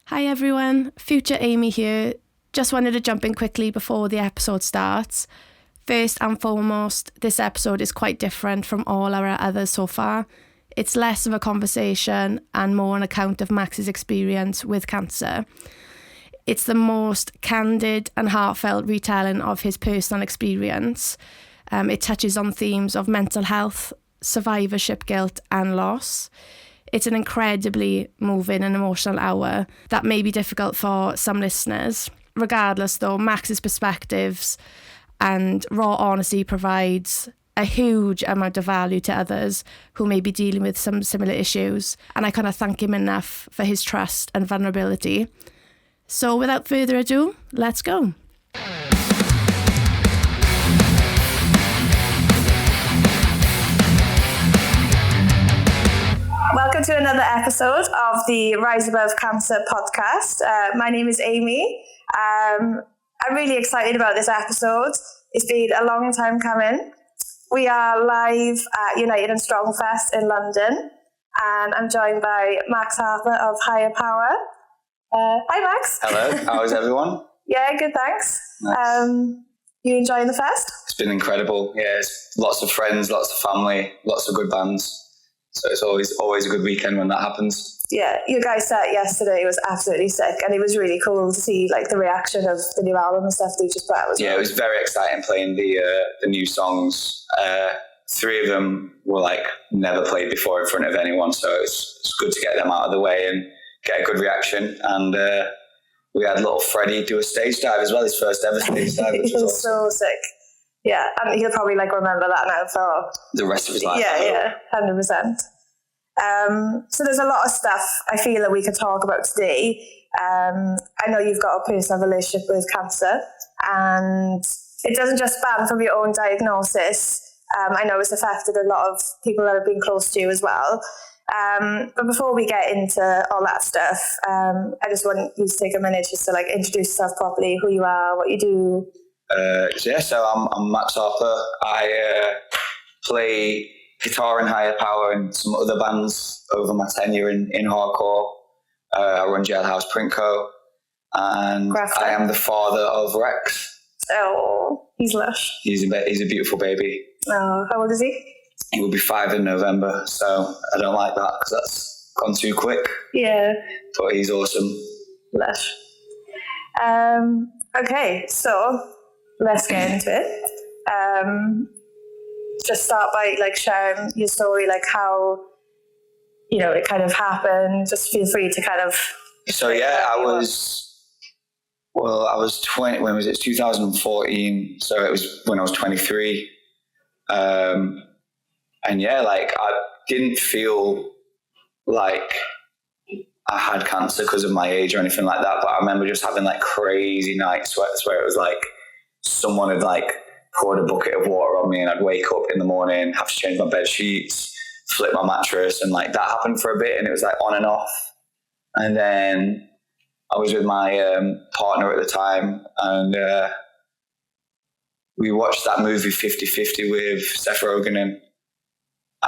Hi everyone, future Aimee here. Just wanted to jump in quickly before the episode starts. First and foremost, this episode is quite different from all our others so far. It's less of a conversation and more an account of Max's experience with cancer. It's the most candid and heartfelt retelling of his personal experience. It touches on themes of mental health, survivorship, guilt and loss. It's an incredibly moving and emotional hour that may be difficult for some listeners. Regardless though, Max's perspectives and raw honesty provides a huge amount of value to others who may be dealing with some similar issues, and I cannot thank him enough for his trust and vulnerability. So without further ado, let's go. Welcome to another episode of the Rise Above Cancer podcast. My name is Aimee. I'm really excited about this episode. It's been a long time coming. We are live at United and Strong Fest in London, and I'm joined by Max Harper of Higher Power. Hi, Max. Hello. How is everyone? Yeah, good, thanks. Nice. You enjoying the fest? It's been incredible. Yeah, it's lots of friends, lots of family, lots of good bands. So it's always a good weekend when that happens. Yeah, your guys' set yesterday was absolutely sick, and it was really cool to see like the reaction of the new album and stuff they just put out. Yeah, it was very exciting playing the new songs. 3 of them were like never played before in front of anyone, so it's good to get them out of the way and get a good reaction. And we had little Freddie do a stage dive as well, his first ever stage dive, which was awesome. So sick. Yeah, and he'll probably like remember that now for the rest of his life. Yeah, 100%. So there's a lot of stuff I feel that we could talk about today. I know you've got a personal relationship with cancer, and it doesn't just span from your own diagnosis. I know it's affected a lot of people that have been close to you as well. But before we get into all that stuff, I just want you to take a minute just to like introduce yourself properly, who you are, what you do. So I'm Max Harper. I play guitar in Higher Power and some other bands over my tenure in hardcore. I run Jailhouse Print Co. And Graphic. I am the father of Rex. Oh, he's lush. He's a beautiful baby. Oh, how old is he? He will be 5 in November, so I don't like that because that's gone too quick. Yeah. But he's awesome. Lush. Okay, so let's get into it. Just start by like sharing your story, like how, it kind of happened. Just feel free to kind of. So yeah, I was 20, when was it? 2014. So it was when I was 23. And yeah, like I didn't feel like I had cancer because of my age or anything like that. But I remember just having like crazy night sweats where it was like someone had like poured a bucket of water on me, and I'd wake up in the morning, have to change my bed sheets, flip my mattress, and like that happened for a bit, and it was like on and off. And then I was with my partner at the time, and we watched that movie 50-50 with Seth Rogen,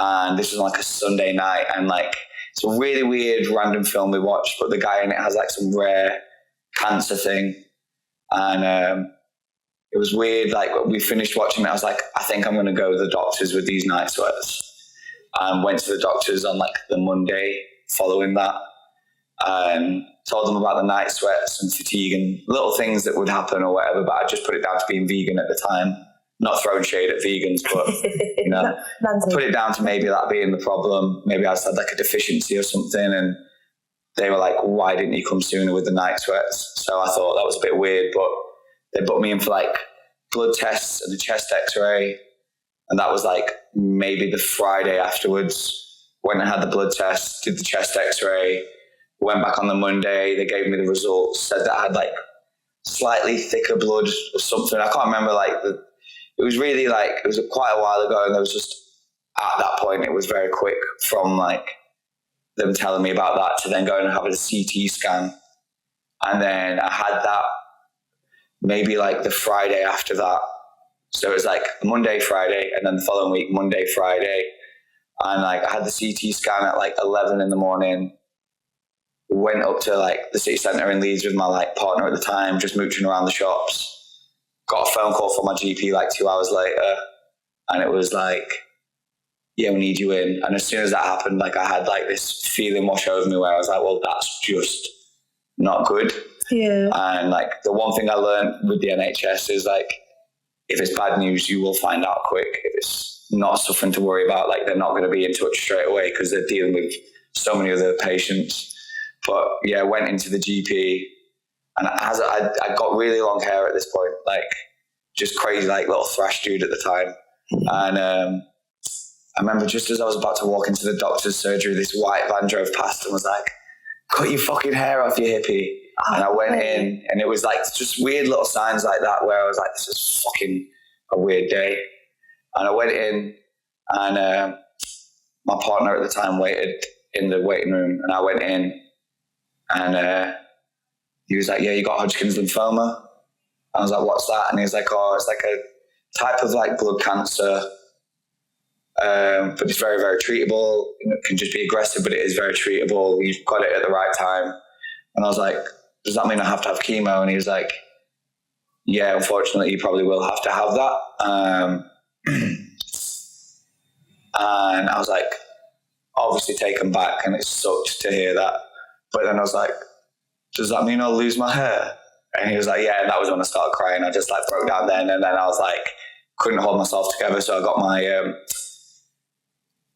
and this was like a Sunday night, and like it's a really weird random film we watched, but the guy in it has like some rare cancer thing, and it was weird. Like we finished watching it, I was like, I think I'm going to go to the doctors with these night sweats. And went to the doctors on like the Monday following that, and told them about the night sweats and fatigue and little things that would happen or whatever. But I just put it down to being vegan at the time. Not throwing shade at vegans, but put it down to maybe that being the problem. Maybe I just had like a deficiency or something, and they were like, why didn't you come sooner with the night sweats? So I thought that was a bit weird, but they put me in for like blood tests and a chest x-ray. And that was like maybe the Friday afterwards. Went and had the blood test, did the chest x-ray, went back on the Monday. They gave me the results, said that I had like slightly thicker blood or something. I can't remember it was really like, it was quite a while ago, and there was just, at that point, it was very quick from like them telling me about that to then going and having a CT scan. And then I had that maybe like the Friday after that. So it was like Monday, Friday, and then the following week, Monday, Friday. And like I had the CT scan at like 11 in the morning. went up to like the city centre in Leeds with my like partner at the time, just mooching around the shops. Got a phone call from my GP like 2 hours later, and it was like, yeah, we need you in. And as soon as that happened, like I had like this feeling wash over me where I was like, well, that's just not good. Yeah. And like the one thing I learned with the NHS is like, if it's bad news, you will find out quick. If it's not something to worry about, like they're not going to be in touch straight away because they're dealing with so many other patients. But yeah, went into the GP, and I got really long hair at this point, like just crazy, like little thrash dude at the time. And I remember just as I was about to walk into the doctor's surgery, this white van drove past and was like, cut your fucking hair off, you hippie. And I went in, and it was like just weird little signs like that where I was like, this is fucking a weird day. And I went in, and my partner at the time waited in the waiting room, and I went in, and he was like, yeah, you got Hodgkin's lymphoma. I was like, what's that? And he was like, oh, it's like a type of like blood cancer. But it's very, very treatable. It can just be aggressive, but it is very treatable. You've got it at the right time. And I was like, does that mean I have to have chemo? And he was like, yeah, unfortunately, you probably will have to have that. And I was like, obviously taken back, and it sucked to hear that. But then I was like, does that mean I'll lose my hair? And he was like, yeah. And that was when I started crying. I just like broke down then. And then I was like, couldn't hold myself together. So I got my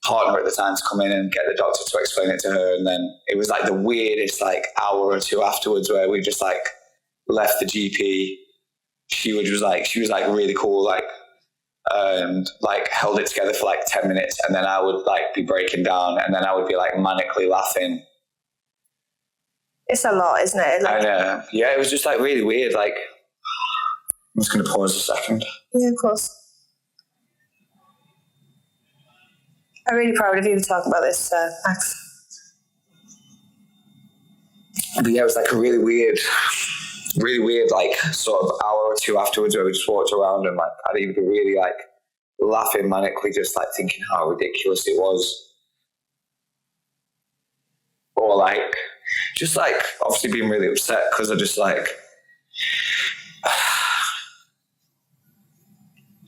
partner at the time to come in and get the doctor to explain it to her. And then it was like the weirdest like hour or two afterwards where we just like left the GP. She was like really cool, like, and like held it together for like 10 minutes. And then I would like be breaking down, and then I would be like manically laughing. It's a lot, isn't it? Like, And yeah, it was just like really weird. Like, I'm just going to pause a second. yeah, of course. I'm really proud of you to talk about this, Max. But yeah, it was like a really weird, like sort of hour or two afterwards where we just walked around, and like I'd even be really like laughing manically, just like thinking how ridiculous it was. Or like, just like obviously being really upset because I just like,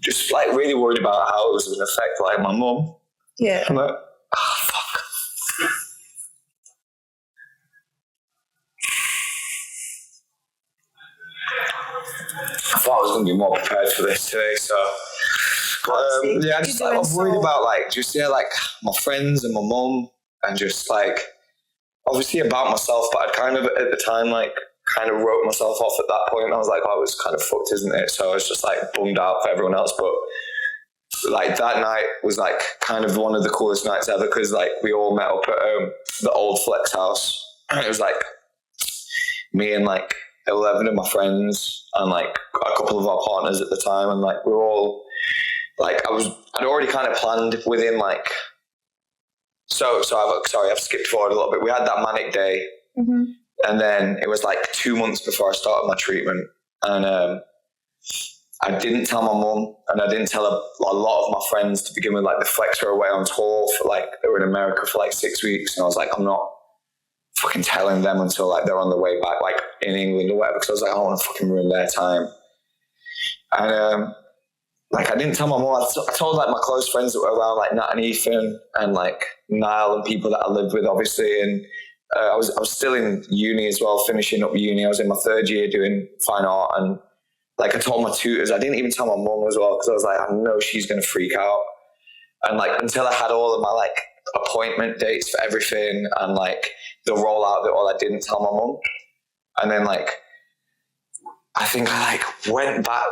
just like really worried about how it was going to affect like my mum. Yeah. I'm like, oh, fuck. I thought I was going to be more prepared for this today, so. Yeah, just like, I'm worried about like, just, yeah, like my friends and my mum, and just like, obviously about myself, but I'd kind of, at the time, like, kind of wrote myself off at that point. I was like, oh, I was kind of fucked, isn't it? So I was just like bummed out for everyone else, but like that night was like kind of one of the coolest nights ever, because like we all met up at the old Flex house, and it was like me and like 11 of my friends and like a couple of our partners at the time, and like we were all like, I'd already kind of planned within like, I've skipped forward a little bit. We had that manic day, and then it was like 2 months before I started my treatment, and I didn't tell my mum, and I didn't tell a lot of my friends to begin with. Like the Flex were away on tour for like, they were in America for like 6 weeks, and I was like, I'm not fucking telling them until like they're on the way back, like in England or whatever, because I was like, I don't want to fucking ruin their time. And like I didn't tell my mum. I told like my close friends that were around, like Nat and Ethan and like Niall and people that I lived with, obviously. And I was still in uni as well, finishing up uni. I was in my third year doing fine art, and like I told my tutors. I didn't even tell my mum as well, because I was like, I know she's going to freak out. And like until I had all of my like appointment dates for everything and like the rollout of it all, I didn't tell my mum. And then like I think I like went back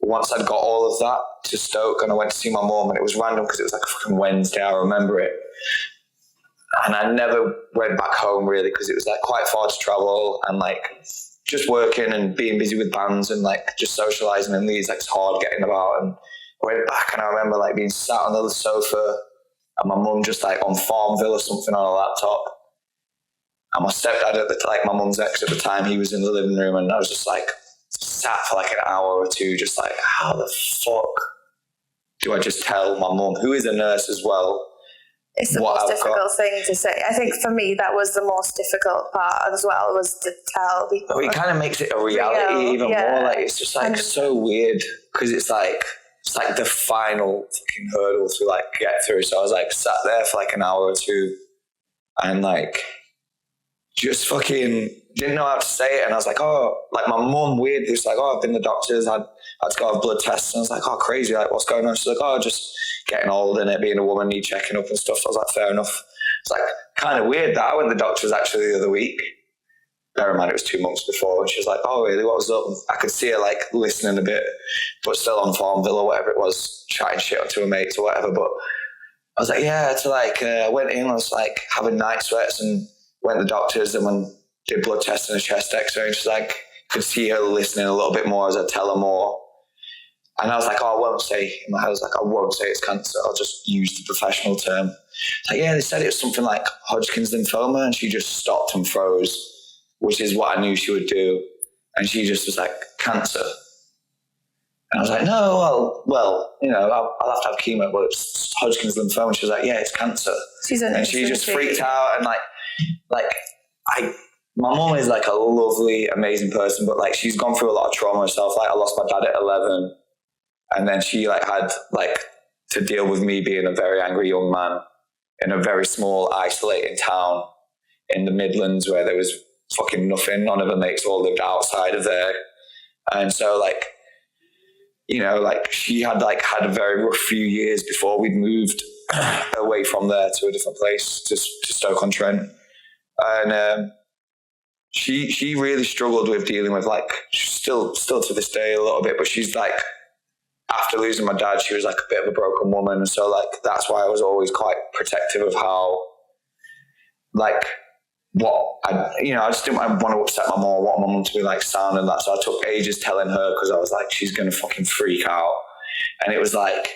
once I'd got all of that to Stoke, and I went to see my mum, and it was random because it was like a fucking Wednesday. I remember it. And I never went back home really, because it was like quite far to travel, and like just working and being busy with bands and like just socializing in Leeds, like it's hard getting about. And I went back, and I remember like being sat on the sofa and my mum just like on Farmville or something on a laptop. And my stepdad at the like my mum's ex at the time, he was in the living room, and I was just like sat for like an hour or two, just like, how the fuck do I just tell my mum, who is a nurse as well, It's the most difficult thing to say. I think for me, that was the most difficult part as well, was to tell people. It kind of makes it a reality even more. Like, it's just like so weird, because it's like the final fucking hurdle to like get through. So I was like sat there for like an hour or two and like just fucking didn't know how to say it. And I was like, oh, like my mum weirdly was like, oh, I've been to the doctors, I had to go have blood tests. And I was like, oh, crazy, like what's going on? She's like, oh, just getting old and it being a woman, need checking up and stuff. So I was like, fair enough. It's like kind of weird that I went to the doctors actually the other week. Bear in mind, it was 2 months before, and she was like, oh, really, what was up? I could see her like listening a bit, but still on Farmville or whatever it was, chatting shit to her mates or whatever. But I was like, yeah, to like, I went in, I was like having night sweats and went to the doctors and when did blood tests and a chest x-ray, and she's like, could see her listening a little bit more as I tell her more. And I was like, oh, I won't say, in my head I was like, I won't say it's cancer, I'll just use the professional term. Like, yeah, they said it was something like Hodgkin's lymphoma, and she just stopped and froze, which is what I knew she would do. And she just was like, cancer. And I was like, no, well, you know, I'll have to have chemo. Well, it's Hodgkin's lymphoma. And she was like, yeah, it's cancer. And she just freaked out. And my mom is like a lovely, amazing person, but like she's gone through a lot of trauma herself. Like I lost my dad at 11. And then she like had like to deal with me being a very angry young man in a very small, isolated town in the Midlands where there was fucking nothing. None of her mates all lived outside of there. And so like, you know, like she had a very rough few years before we'd moved away from there to a different place, to Stoke-on-Trent. And she really struggled with dealing with like, still to this day a little bit, but she's like, after losing my dad, she was like a bit of a broken woman. And so like, that's why I was always quite protective of how, like, I just didn't want to upset my mom or want my mom to be like sound and that. So I took ages telling her, because I was like, she's going to fucking freak out. And it was like,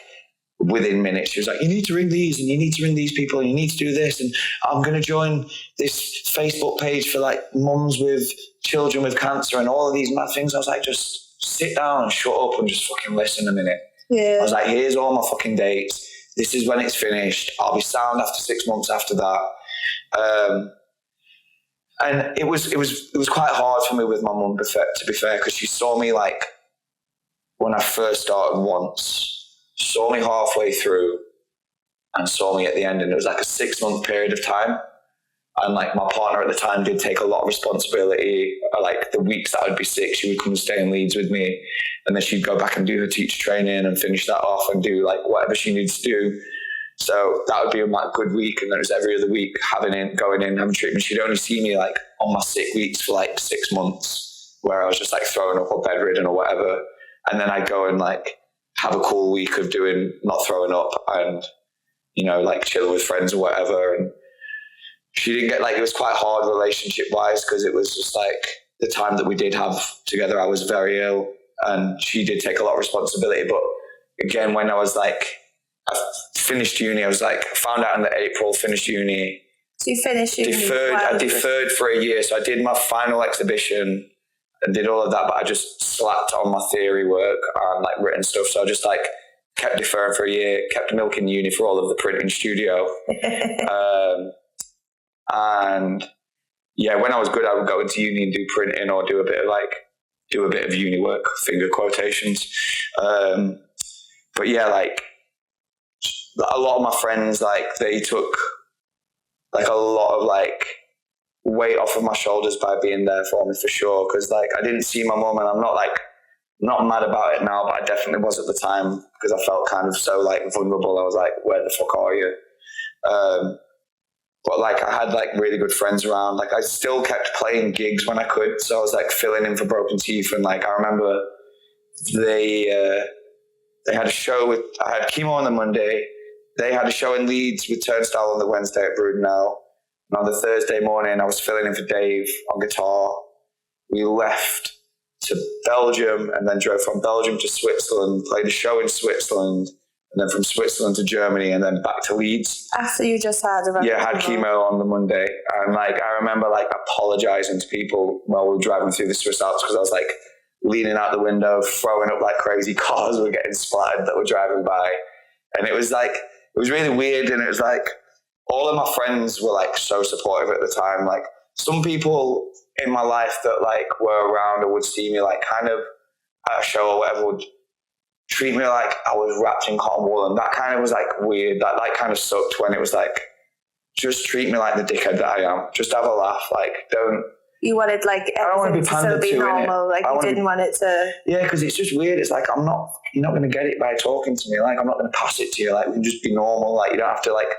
within minutes, she was like, you need to ring these and you need to ring these people and you need to do this. And I'm going to join this Facebook page for like mums with children with cancer and all of these mad things. I was like, just sit down and shut up and just fucking listen a minute. Yeah. I was like, here's all my fucking dates. This is when it's finished. I'll be sound after 6 months after that. And it was quite hard for me with my mum, to be fair, because she saw me like when I first started once, saw me halfway through and saw me at the end. And it was like a 6 month period of time. And like my partner at the time did take a lot of responsibility. Like the weeks that I'd be sick, she would come and stay in Leeds with me. And then she'd go back and do her teacher training and finish that off and do like whatever she needs to do. So that would be a good week. And then it was every other week going in, having treatment. She'd only see me like on my sick weeks for like 6 months where I was just like throwing up or bedridden or whatever. And then I'd go and like have a cool week of not throwing up and, you know, like chilling with friends or whatever. And she didn't get it was quite hard relationship wise, because it was just like the time that we did have together, I was very ill and she did take a lot of responsibility. But again, when I was like, I finished uni, I was like, found out in April, finished uni. So you finished uni? I deferred for a year. So I did my final exhibition and did all of that, but I just slapped on my theory work and like written stuff. So I just like kept deferring for a year, kept milking uni for all of the printing studio. And yeah, when I was good, I would go into uni and do printing or do a bit of uni work, finger quotations. But yeah, like a lot of my friends, like they took like a lot of like weight off of my shoulders by being there for me, for sure. Because like I didn't see my mum, and I'm not mad about it now, but I definitely was at the time, because I felt kind of so like vulnerable. I was like, where the fuck are you? But like I had like really good friends around. Like I still kept playing gigs when I could, so I was like filling in for Broken Teeth. And like I remember they had a show I had chemo on the Monday. They had a show in Leeds with Turnstile on the Wednesday at Brudenell. And on the Thursday morning, I was filling in for Dave on guitar. We left to Belgium and then drove from Belgium to Switzerland, played a show in Switzerland, and then from Switzerland to Germany, and then back to Leeds. After you just had chemo on the Monday. And like I remember like apologizing to people while we were driving through the Swiss Alps, because I was like leaning out the window, throwing up like crazy. Cars were getting splattered that were driving by. And it was really weird. And it was like, all of my friends were like so supportive at the time. Like some people in my life that like were around or would see me like kind of at a show or whatever would treat me like I was wrapped in cotton wool, and that kind of was like weird. That like kind of sucked when it was like, just treat me like the dickhead that I am. Just have a laugh. Like don't. You wanted like everything to still be normal. Like you didn't want it to. Yeah, because it's just weird. It's like you're not going to get it by talking to me. Like I'm not going to pass it to you. Like we can just be normal. Like you don't have to like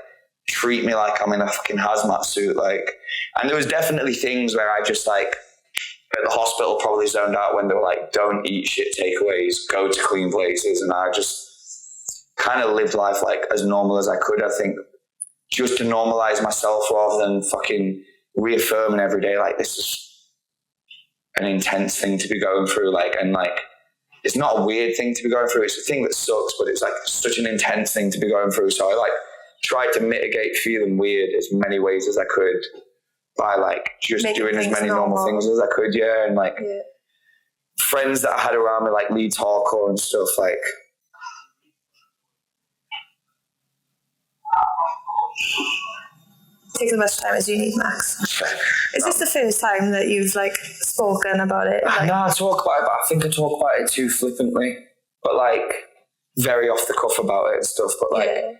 treat me like I'm in a fucking hazmat suit. Like, and there was definitely things where I just like at the hospital probably zoned out when they were like, don't eat shit takeaways, go to clean places, and I just kind of lived life like as normal as I could. I think just to normalize myself rather than fucking reaffirming every day like this is an intense thing to be going through, like, and like it's not a weird thing to be going through, it's a thing that sucks, but it's like such an intense thing to be going through. So I like tried to mitigate feeling weird as many ways as I could by like just doing as many normal things as I could. Yeah. And like friends that I had around me like lead hardcore and stuff, like take as much time as you need, Max. Is this the first time that you've like spoken about it? Like, no, I talk about it, but I think I talk about it too flippantly, but like very off the cuff about it and stuff. But like,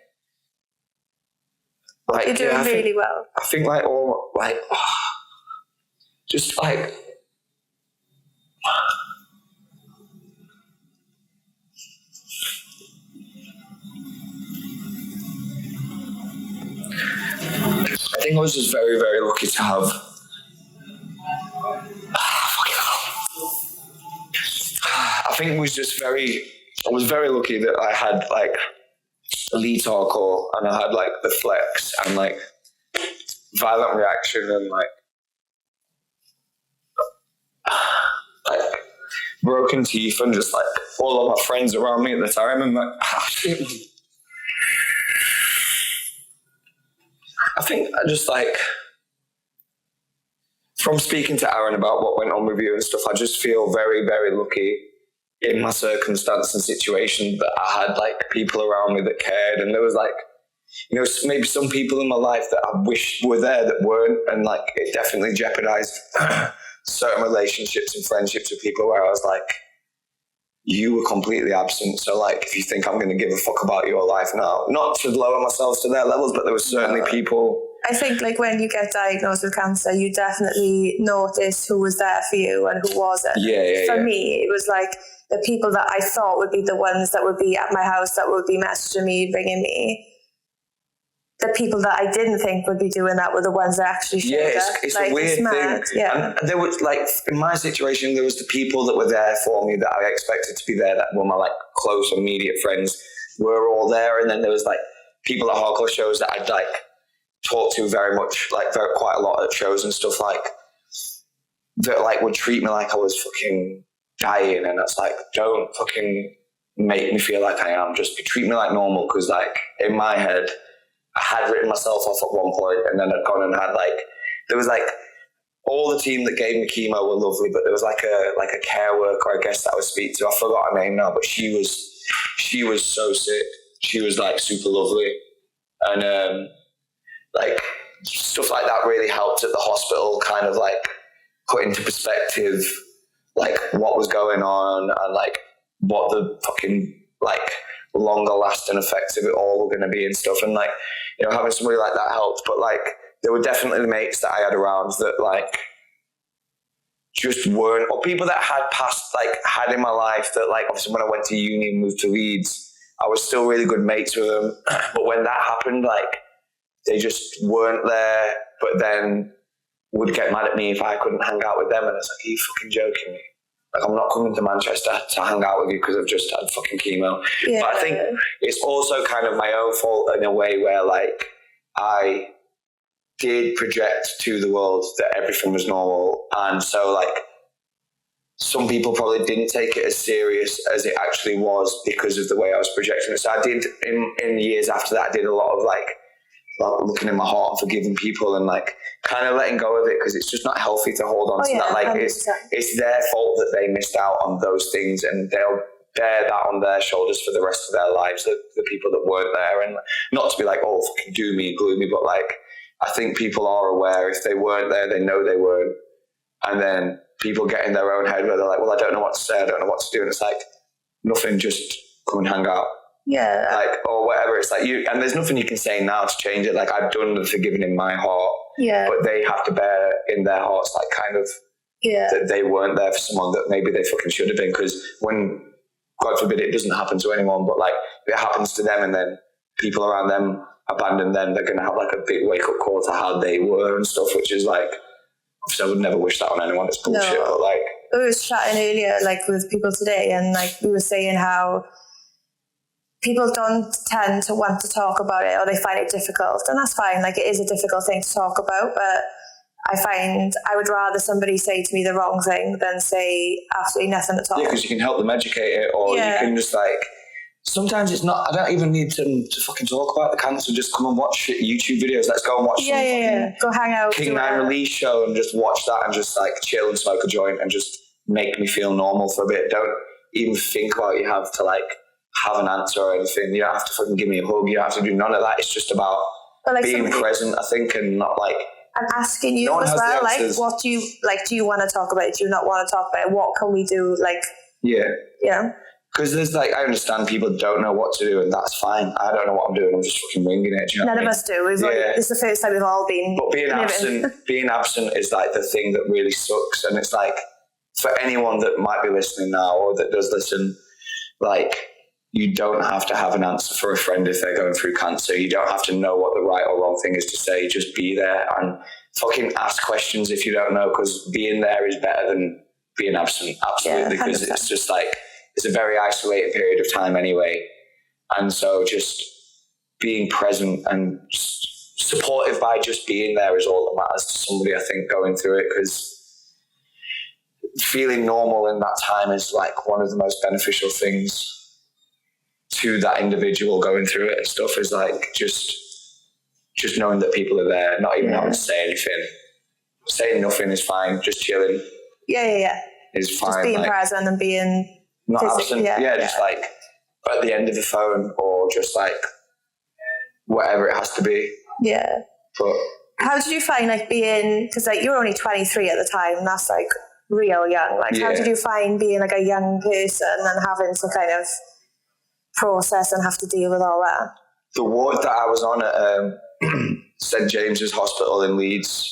like you're doing really well. I think like all like just like I think I was just very, very lucky to have I think it was just I was very lucky that I had like elite hardcore and I had like the flex and like violent reaction and like broken teeth and just like all of my friends around me at the time, and like I think I just like from speaking to Aaron about what went on with you and stuff, I just feel very, very lucky in my circumstance and situation that I had like people around me that cared, and there was like, you know, maybe some people in my life that I wish were there that weren't, and like it definitely jeopardized certain relationships and friendships with people where I was like, you were completely absent, so like if you think I'm going to give a fuck about your life now, not to lower myself to their levels, but there were certainly people. I think like when you get diagnosed with cancer, you definitely notice who was there for you and who wasn't. For me, it was like the people that I thought would be the ones that would be at my house, that would be messaging me, ringing me. The people that I didn't think would be doing that were the ones that actually showed up. It's like, a weird thing. Yeah. And there was like, in my situation, there was the people that were there for me that I expected to be there, that were my like close, immediate friends, were all there. And then there was like people at hardcore shows that I'd like talked to very much, like quite a lot at shows and stuff, like that like would treat me like I was fucking dying. And it's like, don't fucking make me feel like I am, just treat me like normal. Because like in my head, I had written myself off at one point, and then I'd gone and had like, there was like all the team that gave me chemo were lovely, but there was like a care worker, I guess, that I would speak to. I forgot her name now, but she was so sick. She was like super lovely, and like stuff like that really helped at the hospital, kind of like put into perspective like what was going on and like what the fucking like longer lasting effects of it all were going to be and stuff. And like, you know, having somebody like that helped. But like there were definitely mates that I had around that like just weren't, or people that had passed, like had in my life that like obviously when I went to uni and moved to Leeds, I was still really good mates with them. But when that happened, like they just weren't there, but then would get mad at me if I couldn't hang out with them. And it's like, are you fucking joking me? Like, I'm not coming to Manchester to hang out with you because I've just had fucking chemo. Yeah. But I think it's also kind of my own fault in a way where, like, I did project to the world that everything was normal. And so, like, some people probably didn't take it as serious as it actually was because of the way I was projecting it. So I did, in the years after that, I did a lot of, like looking in my heart and forgiving people and like kind of letting go of it, because it's just not healthy to hold on to that. Like 100%. It's their fault that they missed out on those things, and they'll bear that on their shoulders for the rest of their lives, the people that weren't there. And not to be like, oh, fucking do me, gloomy, but like, I think people are aware. If they weren't there, they know they weren't. And then people get in their own head where they're like, well, I don't know what to say, I don't know what to do. And it's like, nothing, just come and hang out. Yeah. Like, or whatever. It's like you, and there's nothing you can say now to change it. Like, I've done the forgiving in my heart. Yeah. But they have to bear in their hearts, like, kind of, that they weren't there for someone that maybe they fucking should have been. Because when, God forbid, it doesn't happen to anyone, but like, if it happens to them and then people around them abandon them, they're going to have like a big wake up call to how they were and stuff, which is like, obviously I would never wish that on anyone. It's bullshit, no. But like, we were chatting earlier, like with people today, and like we were saying how people don't tend to want to talk about it, or they find it difficult, and that's fine. Like, it is a difficult thing to talk about, but I find I would rather somebody say to me the wrong thing than say absolutely nothing at all. Yeah, because you can help them educate it, or you can just like, sometimes it's not, I don't even need to fucking talk about the cancer, just come and watch YouTube videos. Let's go and watch some go hang out, King 9 release show and just watch that and just like chill and smoke a joint and just make me feel normal for a bit. Don't even think about you have to like have an answer or anything. You don't have to fucking give me a hug. You don't have to do none of that. It's just about like being present, I think, and not like, and asking you as well, like, what do you like? Do you want to talk about it? Do you not want to talk about it? What can we do? Like, because there's like, I understand people don't know what to do, and that's fine. I don't know what I'm doing. I'm just fucking winging it. Do you know None of us do. It's the first time we've all been. But being absent is like the thing that really sucks. And it's like, for anyone that might be listening now or that does listen, like, you don't have to have an answer for a friend if they're going through cancer. You don't have to know what the right or wrong thing is to say. Just be there and fucking ask questions if you don't know, because being there is better than being absent. Absolutely. Because it's just like, it's a very isolated period of time anyway. And so just being present and supportive by just being there is all that matters to somebody, I think, going through it, because feeling normal in that time is like one of the most beneficial things to that individual going through it and stuff, is like just knowing that people are there, not even having to say anything. Saying nothing is fine, just chilling. Is fine. Just being like, present and being not absent. Just like at the end of the phone, or just like whatever it has to be. Yeah. But how did you find like being, because like you were only 23 at the time, and that's like real young. Like how did you find being like a young person and having to kind of process and have to deal with all that? The ward that I was on at St James's Hospital in Leeds,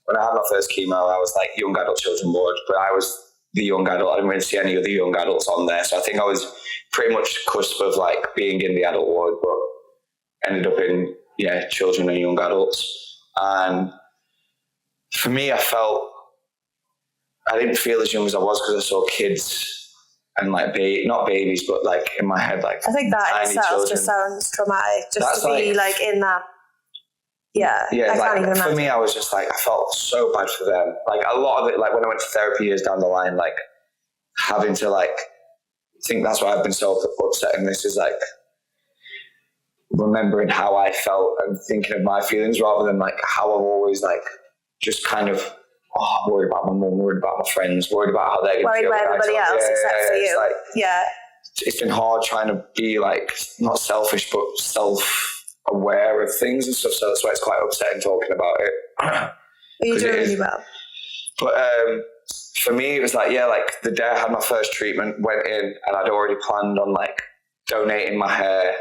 when I had my first chemo, I was like young adult children ward, but I was the young adult. I didn't really see any other young adults on there, so I think I was pretty much cusp of like being in the adult ward, but ended up in children and young adults. And for me, I didn't feel as young as I was because I saw kids and like not babies, but like in my head, like I think that in itself just sounds traumatic. Just to be like in that. I can't even imagine. For me, I was just like, I felt so bad for them. Like a lot of it, like when I went to therapy years down the line, like having to like, I think that's why I've been so upset in this, is like remembering how I felt and thinking of my feelings rather than like how I've always like just kind of worried about my mum, worried about my friends, worried about how they're going to feel. Worried about everybody else except for you. Like, it's been hard trying to be like, not selfish, but self-aware of things and stuff. So that's why it's quite upsetting talking about it. You do really well. But for me, it was like, like the day I had my first treatment, went in and I'd already planned on like donating my hair.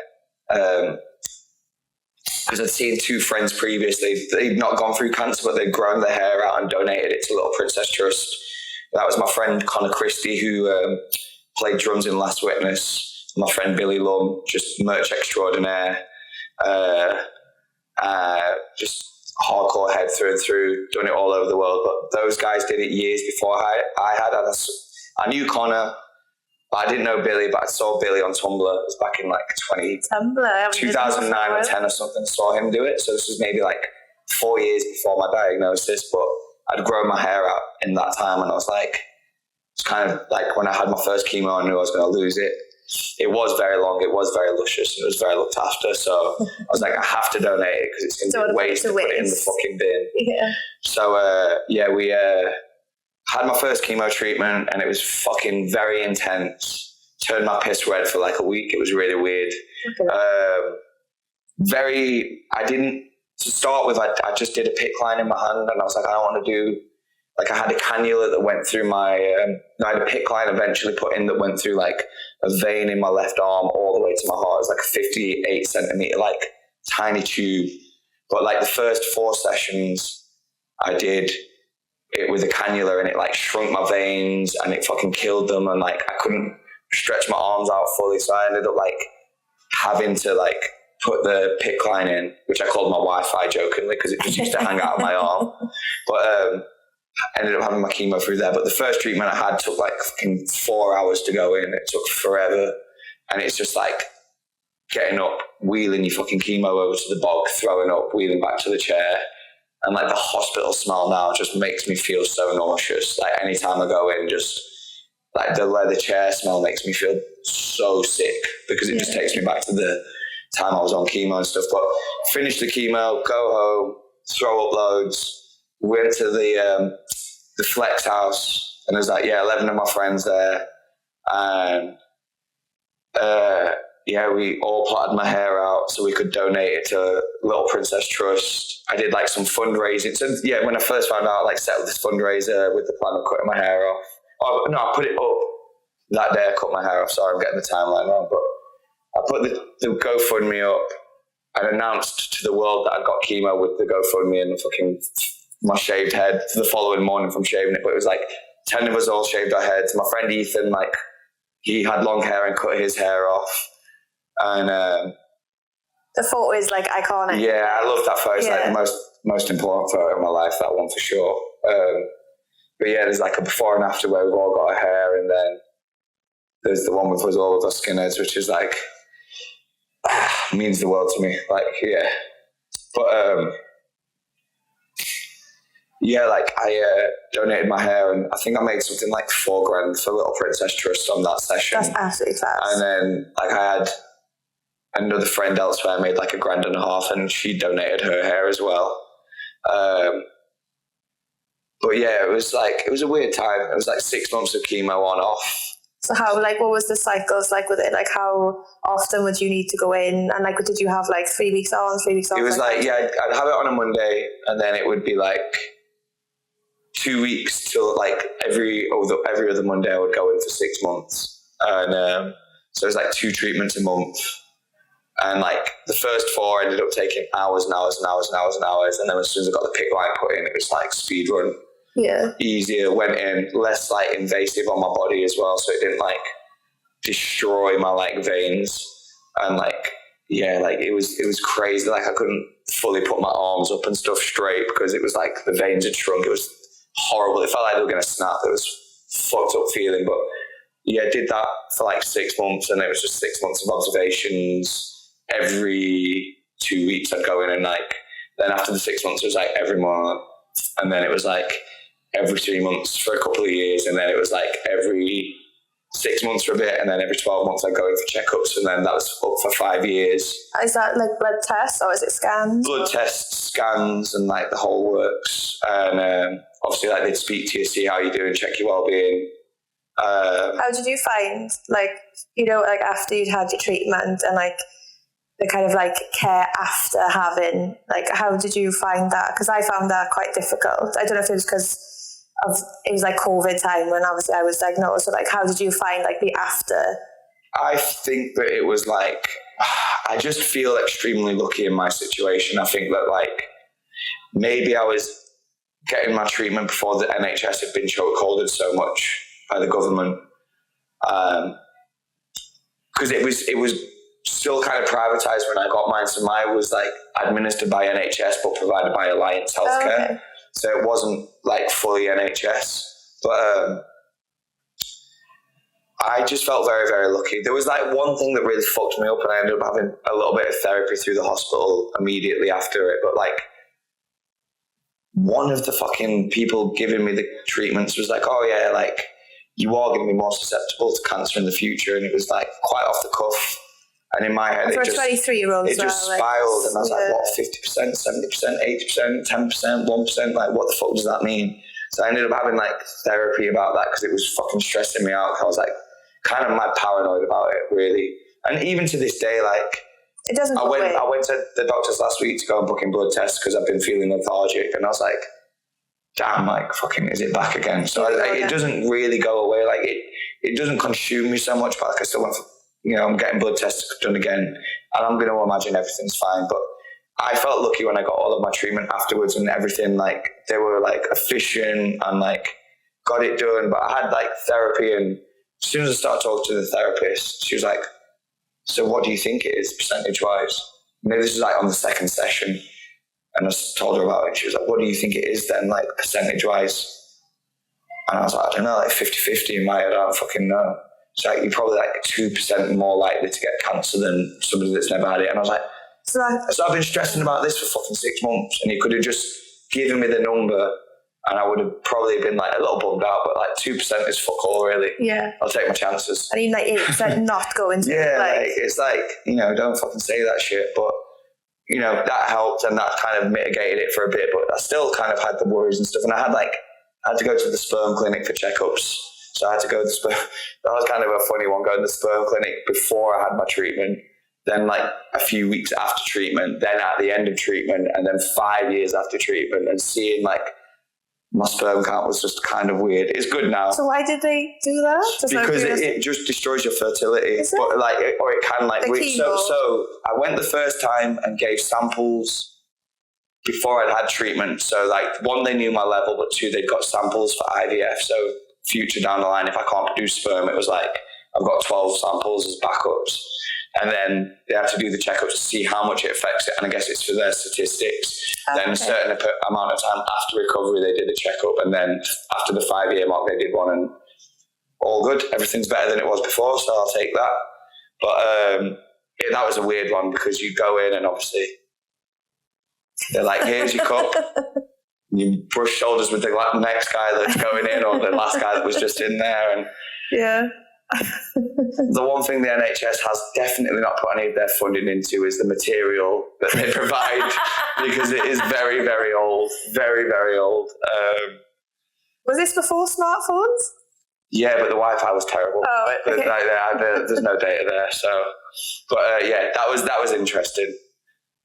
Because I'd seen two friends previously. They'd not gone through cancer, but they'd grown their hair out and donated it to Little Princess Trust. That was my friend Connor Christie, who played drums in Last Witness. My friend Billy Lum, just merch extraordinaire. Just hardcore head through and through, done it all over the world. But those guys did it years before I had. I knew Connor. I didn't know Billy, but I saw Billy on Tumblr. It was back in like 2009 or 10 or something. Saw him do it. So this was maybe like 4 years before my diagnosis, but I'd grown my hair out in that time, and I was like, it's kind of like when I had my first chemo, I knew I was going to lose it. It was very long, it was very luscious, and it was very looked after. So I was like, I have to donate it because it's going to be waste to put it in the fucking bin. Yeah. So we had my first chemo treatment, and it was fucking very intense. turned my piss red for like a week. It was really weird. Okay. To start with, I just did a PICC line in my hand, and I was like, I don't want to do, like, I had a cannula that went through my, I had a PICC line eventually put in that went through like a vein in my left arm all the way to my heart. It was like a 58 centimeter, like tiny tube. But like the first 4 sessions I did it with a cannula, and it like shrunk my veins and it fucking killed them, and like I couldn't stretch my arms out fully. So I ended up like having to like put the PICC line in, which I called my Wi-Fi jokingly because it just used to hang out of my arm. But I ended up having my chemo through there. But the first treatment I had took like fucking 4 hours to go in. It took forever. And it's just like getting up, wheeling your fucking chemo over to the bog, throwing up, wheeling back to the chair. And like the hospital smell now just makes me feel so nauseous. Like anytime I go in, just like the leather chair smell makes me feel so sick because it just takes me back to the time I was on chemo and stuff. But finish the chemo, go home, throw up loads, went to the flex house, and there's like 11 of my friends there, and we all plotted my hair out so we could donate it to Little Princess Trust. I did like some fundraising. So when I first found out, like set up this fundraiser with the plan of cutting my hair off. Oh no, I put it up that day. I cut my hair off. Sorry, I'm getting the timeline wrong, but I put the GoFundMe up and announced to the world that I got chemo with the GoFundMe and fucking my shaved head the following morning from shaving it. But it was like 10 of us all shaved our heads. My friend Ethan, like, he had long hair and cut his hair off. And the photo is like iconic. Yeah, I love that photo. It's like the most important photo of my life, that one for sure. But yeah, there's like a before and after where we've all got our hair, and then there's the one with us all with our skinheads, which is like means the world to me. Like, yeah. But like I donated my hair, and I think I made something like $4,000 for Little Princess Trust on that session. That's absolutely fast. And then like I had another friend elsewhere made like $1,500, and she donated her hair as well. But yeah, it was a weird time. It was like 6 months of chemo on off. So how, like, what was the cycles like with it? Like, how often would you need to go in? And like, did you have like 3 weeks on, 3 weeks off? It was I'd have it on a Monday, and then it would be like 2 weeks till like every other Monday I would go in for 6 months. And so it was like 2 treatments a month. And like the first 4 ended up taking hours and hours and hours and hours and hours. And then as soon as I got the PICC line put in, it was like speed run. Yeah. Easier, went in, less like invasive on my body as well. So it didn't like destroy my like veins. And like, yeah, like it was crazy. Like I couldn't fully put my arms up and stuff straight because it was like the veins had shrunk. It was horrible. It felt like they were going to snap. It was fucked up feeling. But yeah, I did that for like 6 months, and it was just 6 months of observations. Every 2 weeks I'd go in, and like then after the 6 months it was like every month, and then it was like every 3 months for a couple of years, and then it was like every 6 months for a bit, and then every 12 months I'd go in for checkups, and then that was up for 5 years. Is that like blood tests or is it scans? Blood tests, scans, and like the whole works. And obviously like they'd speak to you, see how you're doing, check your well-being. How did you find, like, you know, like after you'd had your treatment and like the kind of like care after having, like, how did you find that? Because I found that quite difficult. I don't know if it was because it was like COVID time when obviously I was diagnosed. So like, how did you find like the after? I think that it was like, I just feel extremely lucky in my situation. I think that like maybe I was getting my treatment before the NHS had been chokeholded so much by the government, because it was still kind of privatized when I got mine. So mine was like administered by NHS but provided by Alliance Healthcare. Oh, okay. So it wasn't like fully NHS. But I just felt very, very lucky. There was like one thing that really fucked me up, and I ended up having a little bit of therapy through the hospital immediately after it. But like one of the fucking people giving me the treatments was like, oh yeah, like you are going to be more susceptible to cancer in the future. And it was like quite off the cuff. And in my head, for it a 23-year-old, it just spiraled. And I was like, what, 50%, 70%, 80%, 10%, 1%? Like, what the fuck does that mean? So I ended up having like therapy about that because it was fucking stressing me out. I was like kind of mad paranoid about it, really. And even to this day, like, It doesn't go away. I went to the doctor's last week to go and book in blood tests because I've been feeling lethargic, and I was like, damn, like, fucking, is it back again? So it doesn't really go away. Like, it doesn't consume me so much, but like, I still want, I'm getting blood tests done again, and I'm going to imagine everything's fine. But I felt lucky when I got all of my treatment afterwards and everything, like, they were like efficient and like got it done. But I had like therapy, and as soon as I started talking to the therapist, she was like, so what do you think it is percentage wise? This is like on the second session, and I told her about it. She was like, what do you think it is then, like, percentage wise? And I was like, I don't know, like 50-50 in my head, I don't fucking know. It's like, you're probably like 2% more likely to get cancer than somebody that's never had it. And I was like, so I've been stressing about this for fucking 6 months, and you could have just given me the number and I would have probably been like a little bummed out, but like 2% is fuck all, really. Yeah. I'll take my chances. I mean, like 8% not going to yeah, like, it's like, don't fucking say that shit. But, that helped, and that kind of mitigated it for a bit, but I still kind of had the worries and stuff. And I had to go to the sperm clinic for checkups. So I had to go to the sperm. That was kind of a funny one, going to the sperm clinic before I had my treatment, then like a few weeks after treatment, then at the end of treatment, and then 5 years after treatment, and seeing like my sperm count was just kind of weird. It's good now. So why did they do that? Because it just destroys your fertility. Is it? But or it can like... So I went the first time and gave samples before I'd had treatment. So like, one, they knew my level, but two, they'd got samples for IVF. So future down the line, if I can't produce sperm, it was like, I've got 12 samples as backups. And then they have to do the checkup to see how much it affects it. And I guess it's for their statistics. Okay. Then a certain amount of time after recovery, they did the checkup. And then after the 5-year mark, they did one, and all good. Everything's better than it was before, so I'll take that. But that was a weird one, because you go in and obviously they're like, here's your cup. You brush shoulders with the next guy that's going in, or the last guy that was just in there. And yeah. The one thing the NHS has definitely not put any of their funding into is the material that they provide, because it is very, very old. Very, very old. Was this before smartphones? Yeah, but the Wi-Fi was terrible. Oh, okay. There's no data there. So, but that was interesting.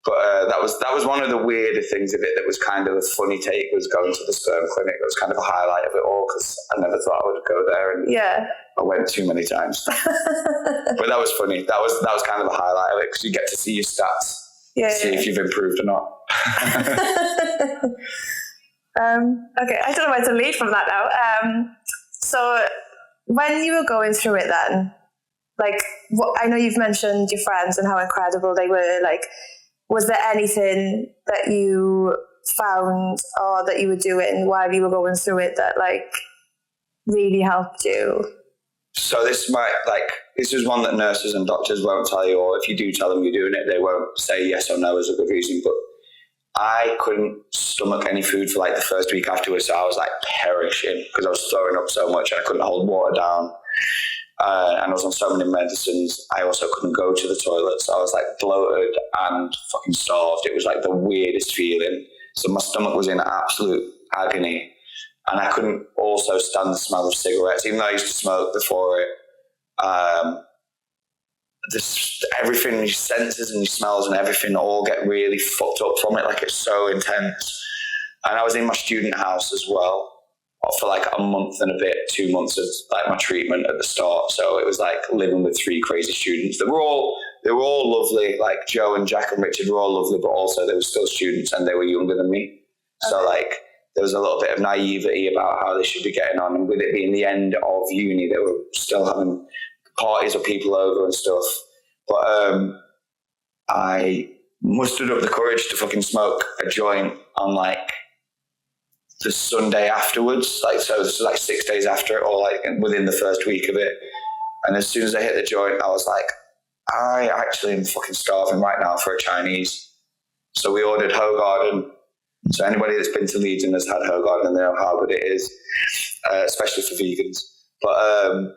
But that was one of the weirder things of it that was kind of a funny take, was going to the sperm clinic. That was kind of a highlight of it all, because I never thought I would go there, and yeah, I went too many times. But that was funny. That was kind of a highlight of it, because you get to see your stats, see if you've improved or not. Okay, I don't know where to lead from that now. So when you were going through it, then, like, I know you've mentioned your friends and how incredible they were. Like, was there anything that you found or that you were doing while you were going through it that like really helped you? So this is one that nurses and doctors won't tell you, or if you do tell them you're doing it, they won't say yes or no as a good reason. But I couldn't stomach any food for like the first week afterwards, so I was like perishing because I was throwing up so much and I couldn't hold water down. And I was on so many medicines. I also couldn't go to the toilet, so I was like bloated and fucking starved. It was like the weirdest feeling. So my stomach was in absolute agony, and I couldn't also stand the smell of cigarettes, even though I used to smoke before it. Everything, your senses and your smells and everything all get really fucked up from it. Like, it's so intense. And I was in my student house as well for like a month and a bit, 2 months of like my treatment at the start. So it was like living with 3 crazy students. They were all lovely. Like Joe and Jack and Richard were all lovely, but also they were still students and they were younger than me. Okay. So like there was a little bit of naivety about how they should be getting on. And with it being the end of uni, they were still having parties or people over and stuff. But I mustered up the courage to fucking smoke a joint on like the Sunday afterwards, like, so this was like 6 days after it, or like within the first week of it. And as soon as I hit the joint, I was like, I actually am fucking starving right now for a Chinese. So we ordered Hogarden. So anybody that's been to Leeds and has had Hogarden, they know how good it is, especially for vegans. But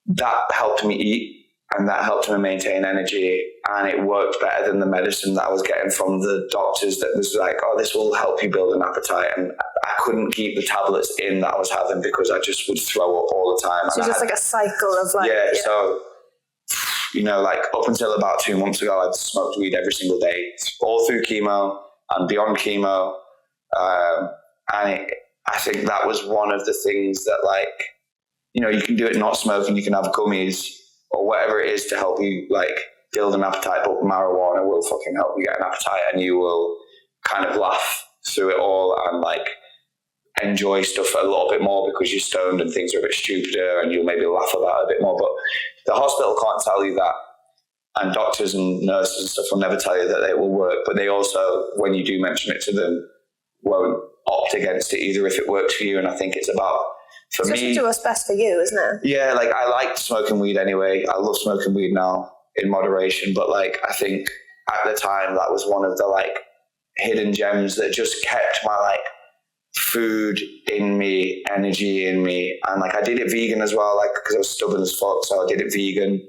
that helped me eat. and that helped me maintain energy, and it worked better than the medicine that I was getting from the doctors that was like, oh, this will help you build an appetite. And I couldn't keep the tablets in that I was having because I just would throw up all the time. So and just like a cycle of like... Yeah, so, you know, like up until about 2 months ago, I'd smoked weed every single day, all through chemo and beyond chemo. I think that was one of the things that, like, you know, you can do it not smoking, you can have gummies or whatever it is to help you, like, build an appetite, but marijuana will fucking help you get an appetite, and you will kind of laugh through it all and, like, enjoy stuff a little bit more because you're stoned and things are a bit stupider, and you'll maybe laugh about it a bit more. But the hospital can't tell you that, and doctors and nurses and stuff will never tell you that it will work, but they also, when you do mention it to them, won't opt against it either if it works for you. And I think it's about, for me, to do what's best for you, isn't it? Yeah, like, I liked smoking weed anyway. I love smoking weed now in moderation, but, like, I think at the time that was one of the, like, hidden gems that just kept my, like, food in me, energy in me. And, like, I did it vegan as well, like, because I was stubborn as fuck, so I did it vegan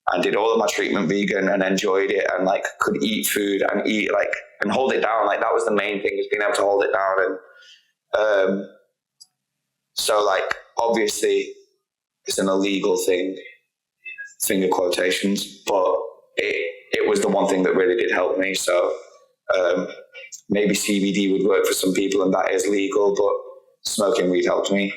and did all of my treatment vegan and enjoyed it, and, like, could eat food and eat, like, and hold it down. Like, that was the main thing, was being able to hold it down. And so, like, obviously it's an illegal thing, finger quotations, but it was the one thing that really did help me. So maybe CBD would work for some people, and that is legal, but smoking weed helped me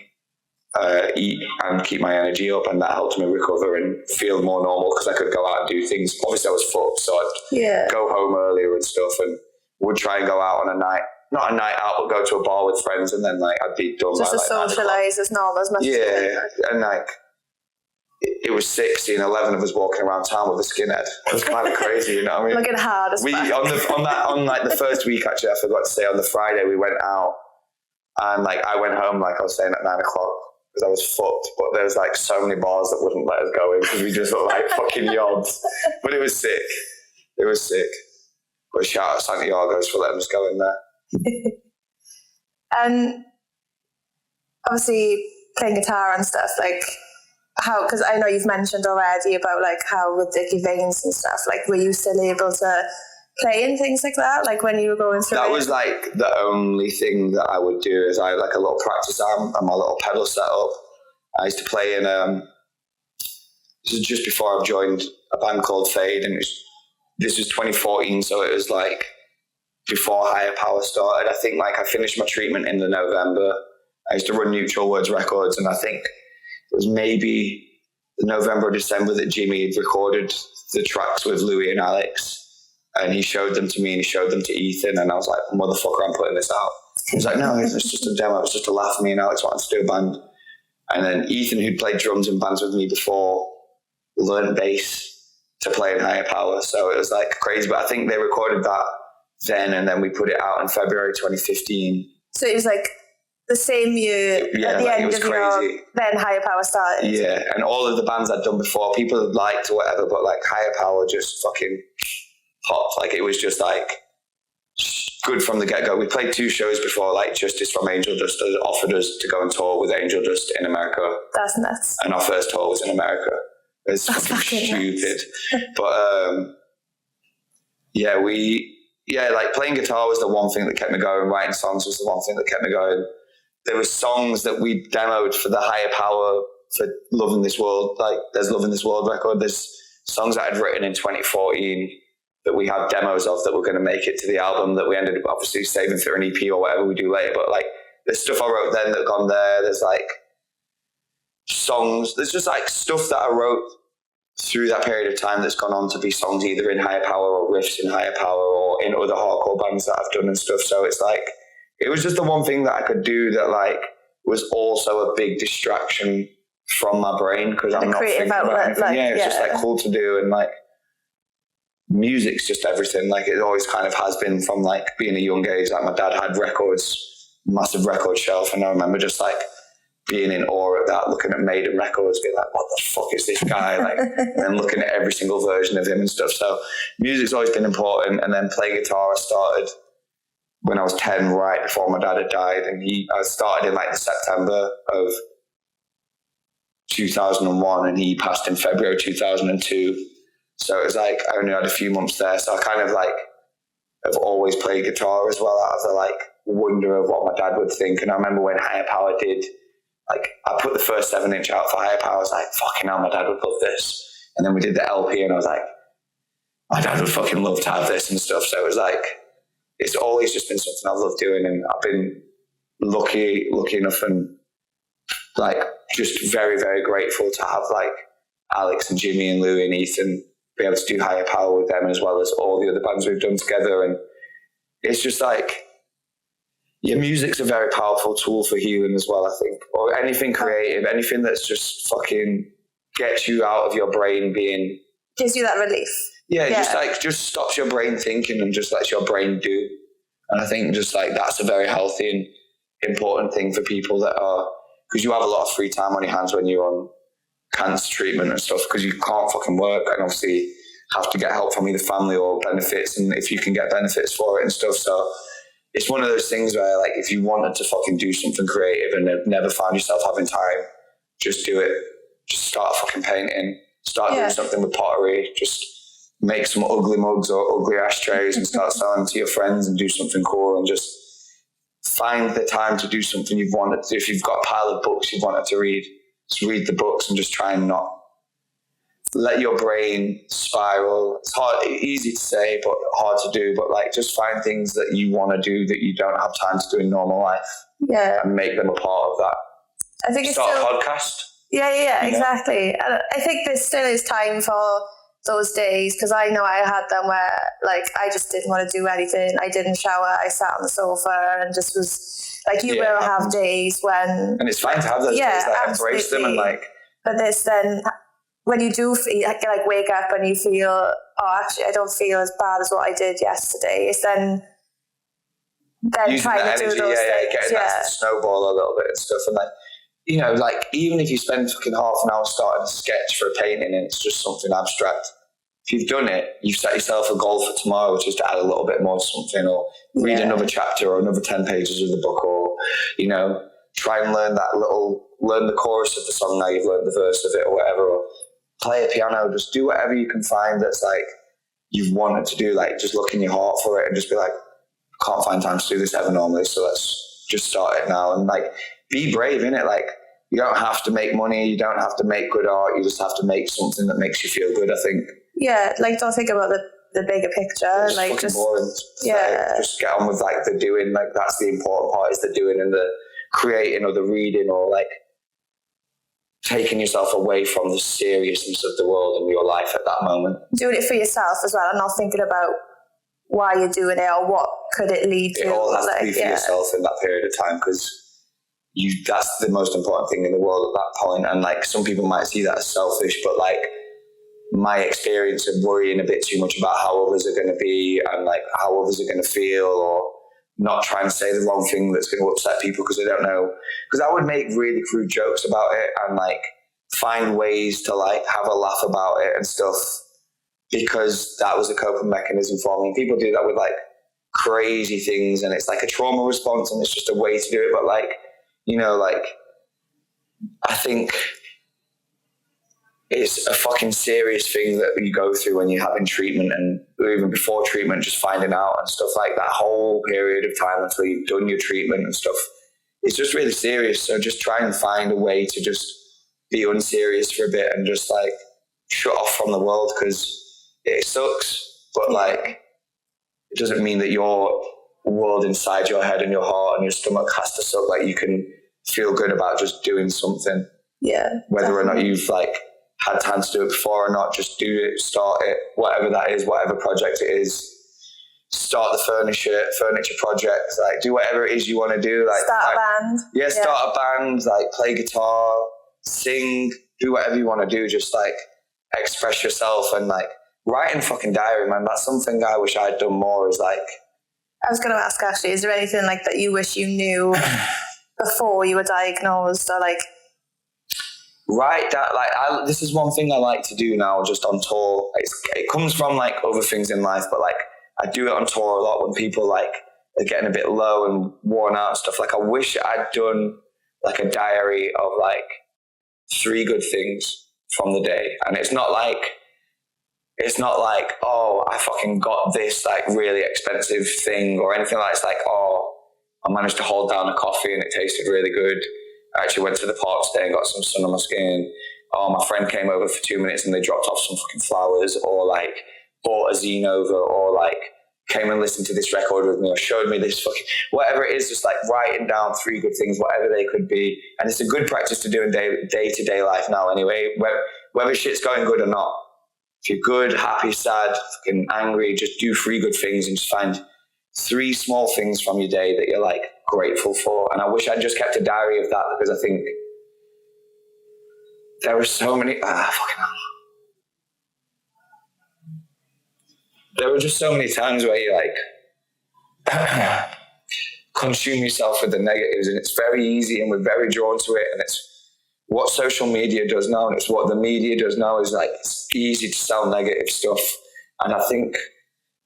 eat and keep my energy up, and that helped me recover and feel more normal because I could go out and do things. Obviously I was fucked, so I'd go home earlier and stuff, and would try and go out on a night, not a night out, but go to a bar with friends, and then, like, I'd be done just by, to like, socialise as normal as much as and, like, it was 6 and 11 of us walking around town with a skinhead. It was kind of crazy, you know what I mean? Looking hard as fuck. On like the first week, actually, I forgot to say, on the Friday we went out, and, like, I went home, like I was saying, at 9 o'clock because I was fucked, but there was, like, so many bars that wouldn't let us go in because we just looked like fucking yobs. But it was sick. It was sick. But shout out Santiago's for letting us go in there. And obviously playing guitar and stuff, like, how, because I know you've mentioned already about, like, how with Dickie Veins and stuff, like, were you still able to play and things like that, like, when you were going through that was, like, the only thing that I would do is I had, like, a little practice amp and my little pedal set up. I used to play in this is just before I've joined a band called Fade, and this was 2014, so it was, like, before Higher Power started. I think, like, I finished my treatment in the November. I used to run Neutral Words Records, and I think it was maybe November or December that Jimmy had recorded the tracks with Louis and Alex, and he showed them to me and he showed them to Ethan, and I was like, motherfucker, I'm putting this out. He was like, no, it's just a demo, it's just a laugh. Me and Alex wanted to do a band. And then Ethan, who'd played drums in bands with me before, learned bass to play in Higher Power, so it was, like, crazy. But I think they recorded that then, and then we put it out in February 2015. So it was, like, the same year at the like, end of your, then Higher Power started. Yeah, and all of the bands I'd done before, people had liked or whatever, but, like, Higher Power just fucking popped. Like, it was just, like, good from the get-go. We played 2 shows before, like, Justice from Angel Dust offered us to go and tour with Angel Dust in America. That's nuts. And our first tour was in America. It's fucking stupid. But, like, playing guitar was the one thing that kept me going. Writing songs was the one thing that kept me going. There were songs that we demoed for the Higher Power, for Love in This World. Like, there's Love in This World record. There's songs that I'd written in 2014 that we had demos of that were going to make it to the album that we ended up obviously saving for an EP or whatever we do later. But, like, there's stuff I wrote then that gone there. There's, like, songs. There's just, like, stuff that I wrote through that period of time that's gone on to be songs either in Higher Power or riffs in Higher Power or in other hardcore bands that I've done and stuff. So it's, like, it was just the one thing that I could do that, like, was also a big distraction from my brain because I'm not thinking about anything. Like, it's just, like, cool to do, and, like, music's just everything. Like, it always kind of has been from, like, being a young age. Like, my dad had records, massive record shelf, and I remember just, like, being in awe of that, looking at Maiden records, being like, what the fuck is this guy? Like, and looking at every single version of him and stuff. So music's always been important. And then playing guitar, I started when I was 10, right before my dad had died. And I started in, like, the September of 2001 and he passed in February 2002. So it was like I only had a few months there. So I kind of like have always played guitar as well out of the like wonder of what my dad would think. And I remember when Higher Power did, like I put the first 7-inch out for Higher Power, I was like, fucking hell, my dad would love this. And then we did the LP and I was like, my dad would fucking love to have this and stuff. So it was like, it's always just been something I've loved doing, and I've been lucky enough and like just very, very grateful to have like Alex and Jimmy and Louie and Ethan be able to do Higher Power with them, as well as all the other bands we've done together. And it's just like, your music's a very powerful tool for healing as well, I think, or anything creative, anything that's just fucking gets you out of your brain being... Gives you that relief. Yeah, just stops your brain thinking and just lets your brain do. And I think just like that's a very healthy and important thing for people that are... Because you have a lot of free time on your hands when you're on cancer treatment and stuff, because you can't fucking work and obviously have to get help from either family or benefits, and if you can get benefits for it and stuff. So it's one of those things where like if you wanted to fucking do something creative and never found yourself having time, just do it. Just start fucking painting, start doing something with pottery, just make some ugly mugs or ugly ashtrays and start selling to your friends and do something cool, and just find the time to do something you've wanted to do. If you've got a pile of books you've wanted to read, just read the books and just try and not let your brain spiral. It's hard, easy to say, but hard to do. But like, just find things that you want to do that you don't have time to do in normal life. Yeah, and make them a part of that. I think start a podcast. Yeah, exactly. And I think there still is time for those days, because I know I had them where like I just didn't want to do anything. I didn't shower. I sat on the sofa and just was like, you will have days when, and it's fine to have those days. Like, embrace them and like. But this then, when you do feel like wake up and you feel, oh, actually I don't feel as bad as what I did yesterday, it's then trying to do those things. Getting that to snowball a little bit and stuff, and like, you know, like even if you spend fucking half an hour starting a sketch for a painting and it's just something abstract, if you've done it, you've set yourself a goal for tomorrow, which is to add a little bit more to something, or read another chapter or another 10 pages of the book, or, you know, try and learn the chorus of the song now you've learned the verse of it or whatever, or play a piano. Just do whatever you can find that's like you've wanted to do. Like, just look in your heart for it and just be like, can't find time to do this ever normally, so let's just start it now. And like, be brave in it. Like, you don't have to make money, you don't have to make good art, you just have to make something that makes you feel good, I think. Yeah, like, don't think about the bigger picture. It's like, just boring. Just get on with like the doing. Like, that's the important part, is the doing and the creating or the reading, or like taking yourself away from the seriousness of the world and your life at that moment. Doing it for yourself as well, and not thinking about why you're doing it or what could it lead to. It all has to be for yourself in that period of time, because that's the most important thing in the world at that point. And like, some people might see that as selfish, but like, my experience of worrying a bit too much about how others are going to be and like how others are going to feel, or not trying to say the wrong thing that's going to upset people because they don't know. Because I would make really crude jokes about it and like find ways to like have a laugh about it and stuff, because that was a coping mechanism for me. People do that with like crazy things, and it's like a trauma response, and it's just a way to do it. But like, you know, like, I think it's a fucking serious thing that you go through when you're having treatment, and even before treatment, just finding out and stuff. Like, that whole period of time until you've done your treatment and stuff, it's just really serious. So just try and find a way to just be unserious for a bit and just like shut off from the world, because it sucks, but like, it doesn't mean that your world inside your head and your heart and your stomach has to suck. Like, you can feel good about just doing something. Yeah. Whether or not you've like had time to do it before or not, just do it, start it, whatever that is, whatever project it is. Start the furniture project, like, do whatever it is you want to do. Like, start a band. Yeah, start a band, like, play guitar, sing, do whatever you want to do. Just like express yourself, and like write in fucking diary, man. That's something I wish I'd done more, is like, I was going to ask, actually, is there anything like that you wish you knew before you were diagnosed, or like, right, that like, this is one thing I like to do now, just on tour. It comes from like other things in life, but like, I do it on tour a lot when people like are getting a bit low and worn out and stuff. Like, I wish I'd done like a diary of like 3 good things from the day. And it's not like, oh, I fucking got this like really expensive thing or anything like that. It's like, oh, I managed to hold down a coffee and it tasted really good. I actually went to the park today and got some sun on my skin. Oh, my friend came over for 2 minutes and they dropped off some fucking flowers, or like bought a zine over, or like came and listened to this record with me, or showed me this fucking, whatever it is, just like writing down 3 good things, whatever they could be. And it's a good practice to do in day-to-day life now anyway, whether shit's going good or not. If you're good, happy, sad, fucking angry, just do 3 good things and just find 3 small things from your day that you're like grateful for. And I wish I'd just kept a diary of that, because I think there were so many, there were just so many times where you like consume yourself with the negatives, and it's very easy and we're very drawn to it, and it's what social media does now, and it's what the media does now, is like it's easy to sell negative stuff. And I think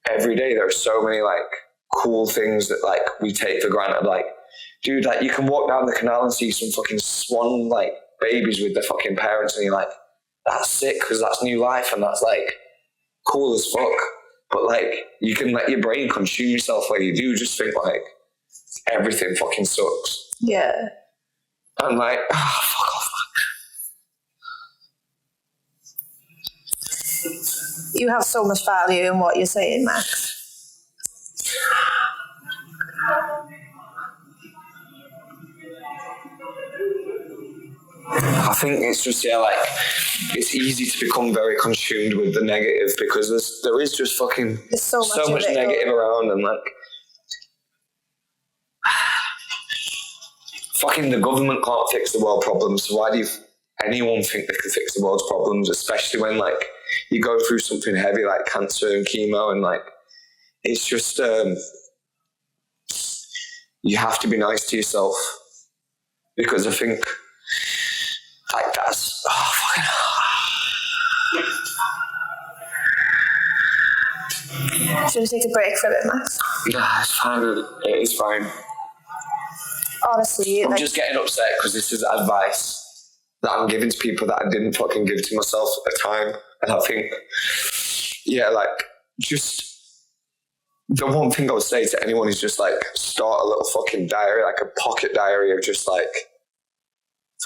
every day there are so many like cool things that like we take for granted. Like, dude, like you can walk down the canal and see some fucking swan like babies with their fucking parents, and you're like, that's sick, because that's new life and that's like cool as fuck. But like, you can let your brain consume yourself where you do just think like everything fucking sucks. Yeah. I'm like, oh, fuck off. You have so much value in what you're saying, Max. I think it's just, yeah, like, it's easy to become very consumed with the negative, because there is just fucking There's so much negative around, and like, fucking the government can't fix the world problems, so why do anyone think they can fix the world's problems, especially when like you go through something heavy like cancer and chemo, and like it's just you have to be nice to yourself, because I think like that's fucking. Should we take a break for a bit, Max? Yeah, it's fine. It is fine. Honestly, I'm just getting upset because this is advice that I'm giving to people that I didn't fucking give to myself at the time. And I think, yeah, like, just the one thing I would say to anyone is just like start a little fucking diary, like a pocket diary of just like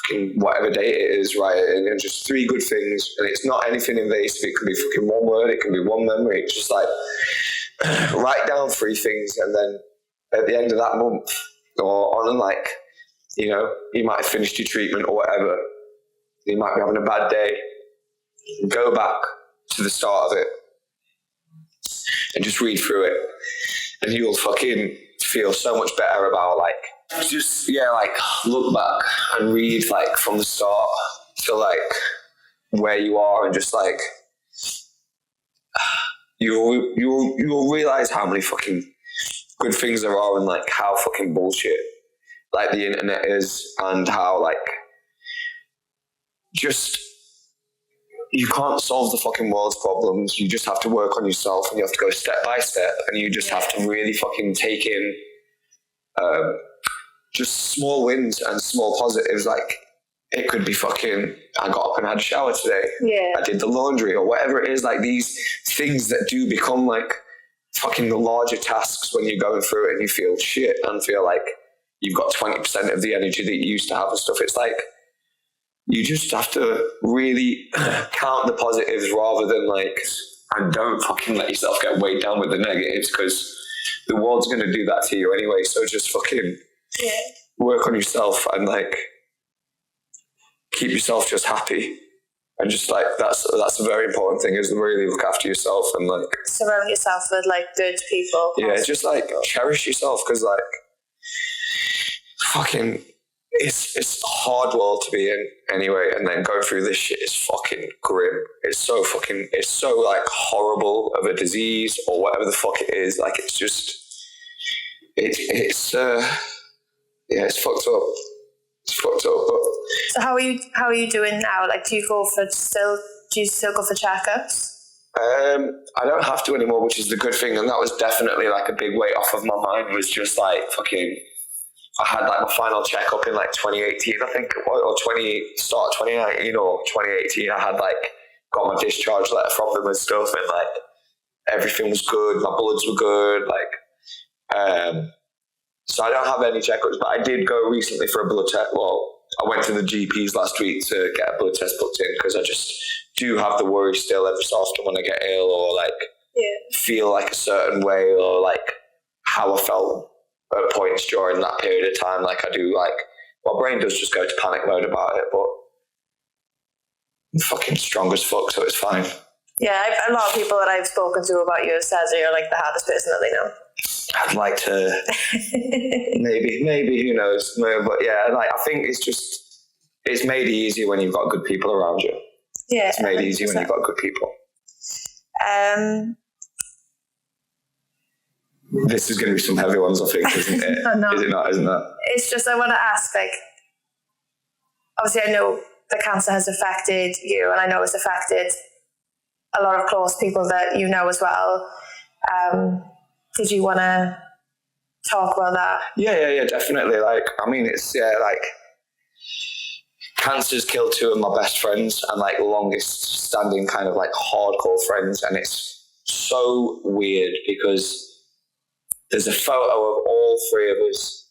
fucking whatever day it is, write it in, and just 3 good things. And it's not anything invasive. It can be fucking 1 word, it can be 1 memory. It's just like write down 3 things, and then at the end of that month, or on, like, you know, you might have finished your treatment or whatever, you might be having a bad day, go back to the start of it and just read through it, and you'll fucking feel so much better about like, just, yeah, like look back and read like from the start to like where you are, and just like you'll realize how many fucking good things there are, and like how fucking bullshit like the internet is, and how like just you can't solve the fucking world's problems. You just have to work on yourself, and you have to go step by step, and you just have to really fucking take in just small wins and small positives. Like it could be fucking, I got up and had a shower today. Yeah. I did the laundry, or whatever it is, like these things that do become like fucking the larger tasks when you're going through it and you feel shit and feel like you've got 20% of the energy that you used to have and stuff. It's like, you just have to really count the positives rather than like, and don't fucking let yourself get weighed down with the negatives, because the world's going to do that to you anyway. So just fucking work on yourself and like keep yourself just happy. And just like, that's a very important thing, is to really look after yourself and like surround yourself with like good people. Yeah, just like cherish yourself, because like fucking it's a hard world to be in anyway, and then go through this shit is fucking grim. It's so like horrible of a disease or whatever the fuck it is. Like it's just it's fucked up. It's fucked up. But so how are you doing now? Like, do you still go for checkups? I don't have to anymore, which is the good thing, and that was definitely like a big weight off of my mind, was just like fucking I had like my final checkup in like 2018, I think, or start 2019 or 2018. I had like got my discharge letter from them and stuff, and like everything was good. My bloods were good, like so I don't have any checkups, but I did go recently for a blood test. Well, I went to the GPs last week to get a blood test booked in because I just do have the worry still every so often when I get ill or like feel like a certain way or like how I felt at points during that period of time. Like I do, like my brain does just go to panic mode about it, but I'm fucking strong as fuck, so it's fine. Yeah, a lot of people that I've spoken to about you says that you're like the hardest person that they know. I'd like to, maybe, who knows? No, but yeah, like I think it's made easier when you've got good people around you. Yeah, it's made easier when you've got good people. This is going to be some heavy ones, I think, isn't it? No. Is it not? Isn't it? It's just, I want to ask, like, obviously I know the cancer has affected you, and I know it's affected a lot of close people that you know as well. Did you want to talk about that? Yeah, definitely. Like, I mean, it's, like, cancer's killed two of my best friends and, like, longest standing kind of, like, hardcore friends, and it's so weird because there's a photo of all three of us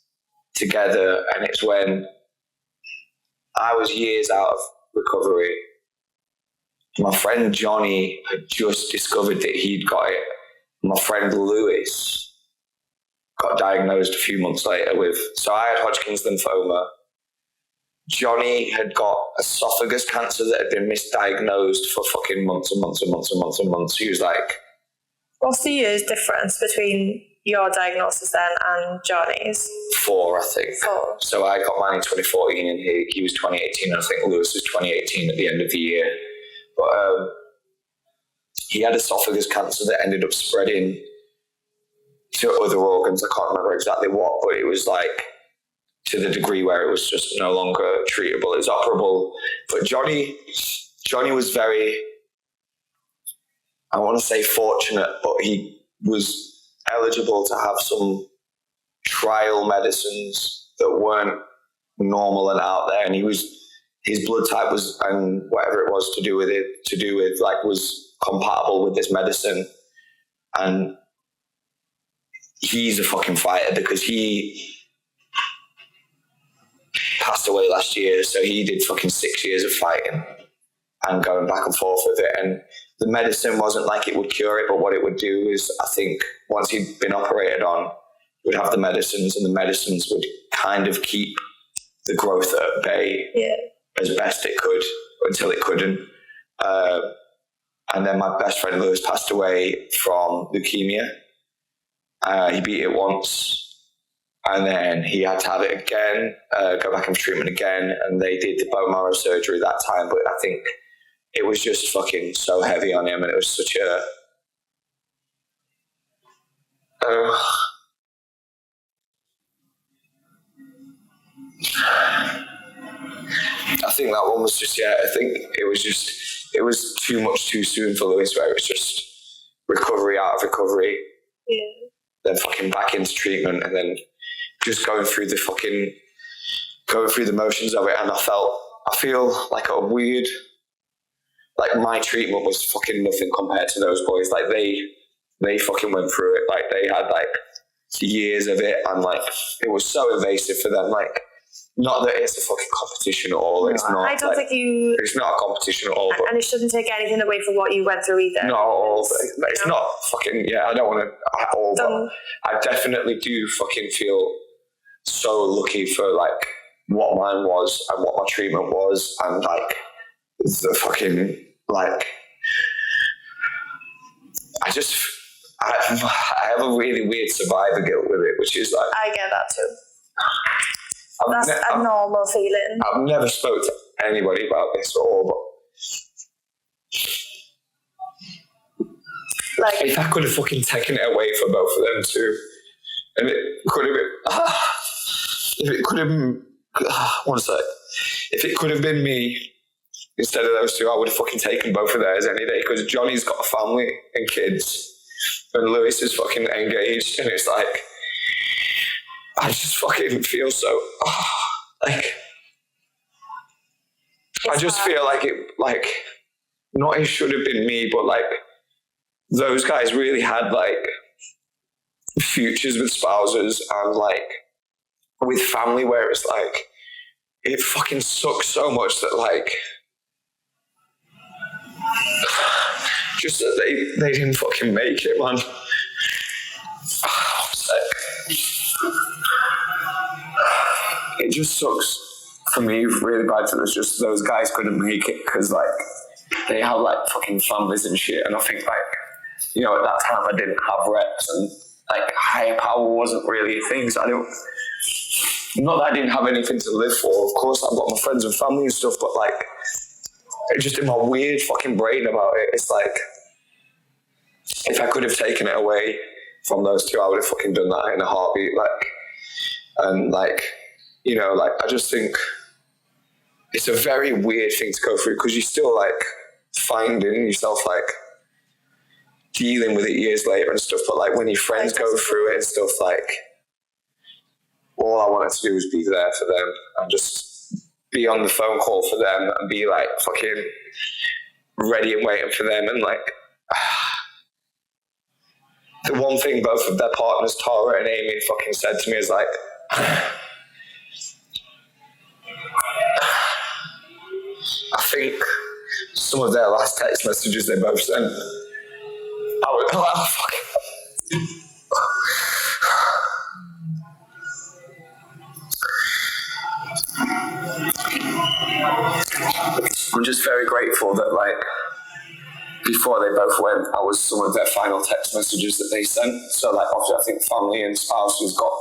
together, and it's when I was years out of recovery. My friend Johnny had just discovered that he'd got it. My friend Lewis got diagnosed a few months later with, so I had Hodgkin's lymphoma. Johnny had got esophagus cancer that had been misdiagnosed for fucking months and months and months and months and months. He was like... What's the year's difference between your diagnosis then and Johnny's? 4, I think. 4. So I got mine in 2014 and he was 2018. And I think Lewis was 2018 at the end of the year. But he had esophagus cancer that ended up spreading to other organs. I can't remember exactly what, but it was like to the degree where it was just no longer treatable. It was operable. But Johnny was very, I want to say fortunate, but he was eligible to have some trial medicines that weren't normal and out there. And his blood type was, and whatever it was to do with like, was compatible with this medicine. And he's a fucking fighter because he passed away last year. So he did fucking 6 years of fighting and going back and forth with it. And the medicine wasn't like it would cure it, but what it would do is, I think, once he'd been operated on, he would have the medicines, and the medicines would kind of keep the growth at bay as best it could until it couldn't. And then my best friend Lewis passed away from leukemia. He beat it once, and then he had to have it again, go back into treatment again, and they did the bone marrow surgery that time, but I think it was just fucking so heavy on him, and it was such a... I think that one was just, I think it was too much too soon for Lewis, where it was just recovery out of recovery, then fucking back into treatment, and then just going through the motions of it. And I feel like a weird, like my treatment was fucking nothing compared to those boys. Like they fucking went through it. Like they had like years of it, and like it was so invasive for them. Like, not that it's a fucking competition at all. It's not. I don't think you... It's not a competition at all. But and it shouldn't take anything away from what you went through either. Not at all. But it's not fucking... Yeah, I don't want to at all. But I definitely do fucking feel so lucky for like what mine was and what my treatment was, and like the fucking like... I have a really weird survivor guilt with it, which is like... I get that too. That's a normal feeling. I've never spoke to anybody about this at all, but like, if I could have fucking taken it away for both of them too, and it could have been, if it could have been, one sec, if it could have been me instead of those two, I would have fucking taken both of theirs any day, because Johnny's got a family and kids, and Lewis is fucking engaged, and it's like, I just fucking feel so, like, I just feel like it, like, not it should have been me, but like, those guys really had like futures with spouses and like with family, where it's like, it fucking sucks so much that like, just that they didn't fucking make it, man. It just sucks for me really bad that it's just those guys couldn't make it because like they have like fucking families and shit, and I think like, you know, at that time I didn't have reps and like higher power wasn't really a thing, so I don't, not that I didn't have anything to live for, of course I've got my friends and family and stuff, but like it just in my weird fucking brain about it, it's like if I could have taken it away from those two, I would have fucking done that in a heartbeat, like, and like, you know, like I just think it's a very weird thing to go through because you're still like finding yourself like dealing with it years later and stuff, but like when your friends go through it and stuff, like all I wanted to do was be there for them and just be on the phone call for them and be like fucking ready and waiting for them, and like the one thing both of their partners, Tara and Aimee, fucking said to me is like, I think some of their last text messages they both sent, I was like, oh, fucking. I'm just very grateful that like before they both went, I was some of their final text messages that they sent. So like obviously I think family and spouses got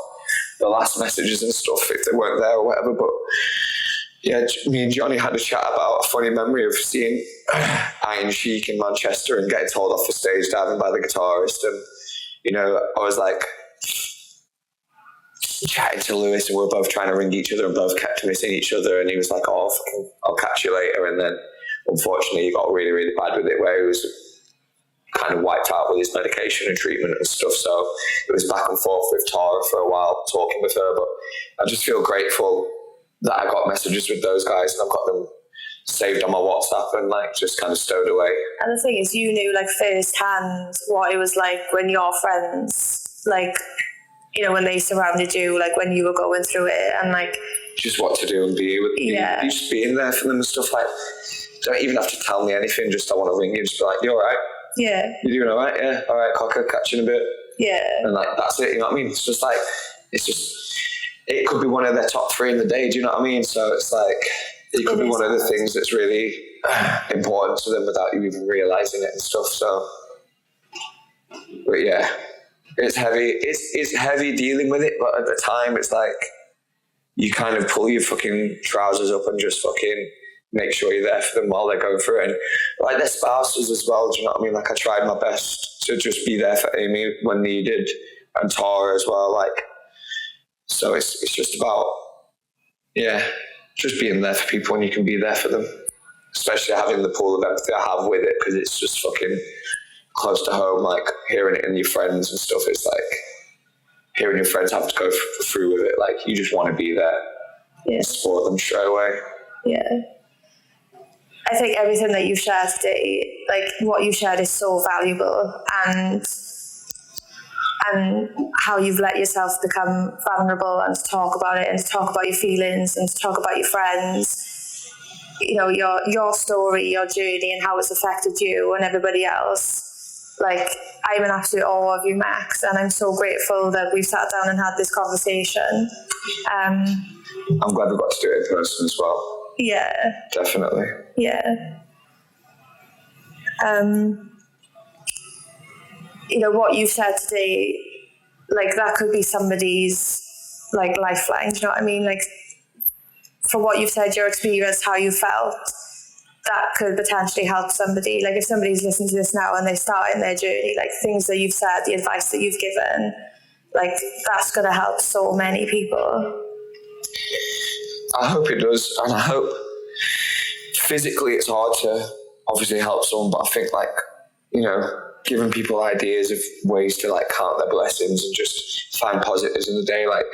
the last messages and stuff if they weren't there or whatever, but yeah, me and Johnny had a chat about a funny memory of seeing Iron Sheik in Manchester and getting told off the stage diving by the guitarist. And, you know, I was like chatting to Lewis and we were both trying to ring each other and both kept missing each other. And he was like, oh, fucking, I'll catch you later. And then unfortunately he got really, really bad with it where he was kind of wiped out with his medication and treatment and stuff. So it was back and forth with Tara for a while, talking with her. But I just feel grateful that I got messages with those guys and I've got them saved on my WhatsApp and like just kind of stowed away. And the thing is, you knew like firsthand what it was like when your friends, like, you know, when they surrounded you, like when you were going through it, and like just what to do and be with you, just being there for them and stuff. Like, don't even have to tell me anything, just I want to ring you, just be like, you all right? Yeah. You doing all right? Yeah. All right, Cocker, catch you in a bit. Yeah. And like that's it, you know what I mean? It's just like, it's just, it could be one of their top 3 in the day, do you know what I mean? So it's like, it could be one of the things that's really important to them without you even realising it and stuff. So, but yeah, it's heavy. It's heavy dealing with it, but at the time it's like, you kind of pull your fucking trousers up and just fucking make sure you're there for them while they're going through it. And like their spouses as well, do you know what I mean? Like I tried my best to just be there for Aimee when needed, and Tara as well, like. So it's just about, yeah, just being there for people when you can be there for them, especially having the pool of empathy I have with it, because it's just fucking close to home, like hearing it in your friends and stuff. It's like hearing your friends have to go through with it, like you just want to be there, support them straight away. Yeah. I think everything that you shared today, like what you shared is so valuable, and how you've let yourself become vulnerable and to talk about it and to talk about your feelings and to talk about your friends, you know, your story, your journey and how it's affected you and everybody else. Like, I'm in absolute awe of you, Max, and I'm so grateful that we've sat down and had this conversation. I'm glad we got to do it in person as well. Yeah. Definitely. Yeah. You know, what you've said today, like that could be somebody's like lifeline, do you know what I mean? Like for what you've said, your experience, how you felt, that could potentially help somebody. Like if somebody's listening to this now and they start in their journey, like things that you've said, the advice that you've given, like that's going to help so many people. I hope it does, and I hope physically it's hard to obviously help someone, but I think like, you know, giving people ideas of ways to like count their blessings and just find positives in the day. Like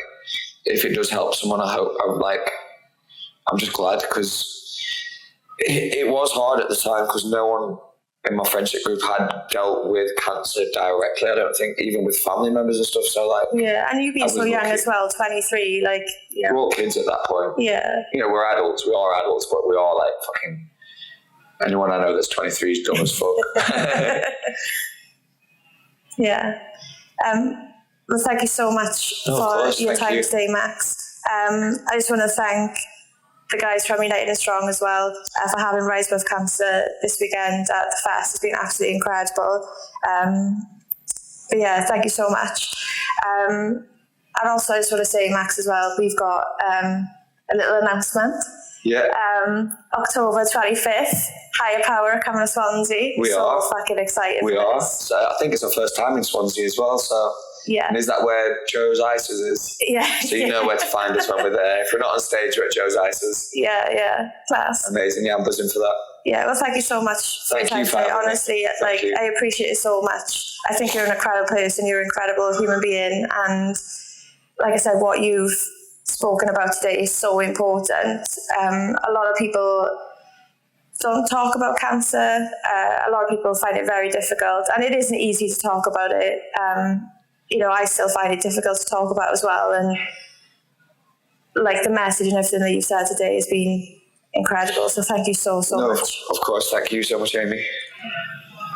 if it does help someone, I'm just glad, because it was hard at the time, because no one in my friendship group had dealt with cancer directly. I don't think, even with family members and stuff. So yeah, and you being so young as well, 23, we're all kids at that point. Yeah, we're adults. We are adults, but we are fucking. Anyone I know that's 23 is dumb as fuck. Yeah. Well, thank you so much for your time today, Max. I just want to thank the guys from United and Strong as well for having Rise Above Cancer this weekend at the fest. It's been absolutely incredible. But yeah, thank you so much. And also I just want to say, Max, as well, we've got a little announcement. Yeah. October 25th, Higher Power coming to Swansea. We are fucking excited. We are. So I think it's our first time in Swansea as well. So yeah. And is that where Joe's Ices is? Yeah. So you know where to find us when we're there. If we're not on stage, we're at Joe's Ices. Yeah. Class. Amazing. Yeah, I'm buzzing for that. Yeah. Well, thank you so much. Thank you for having me. Honestly, I appreciate it so much. I think you're an incredible person. You're an incredible human being, and like I said, what you've spoken about today is so important. A lot of people don't talk about cancer. A lot of people find it very difficult, and it isn't easy to talk about it. I still find it difficult to talk about as well. And the message and everything that you've said today has been incredible. So thank you so much. Of course, thank you so much, Aimee.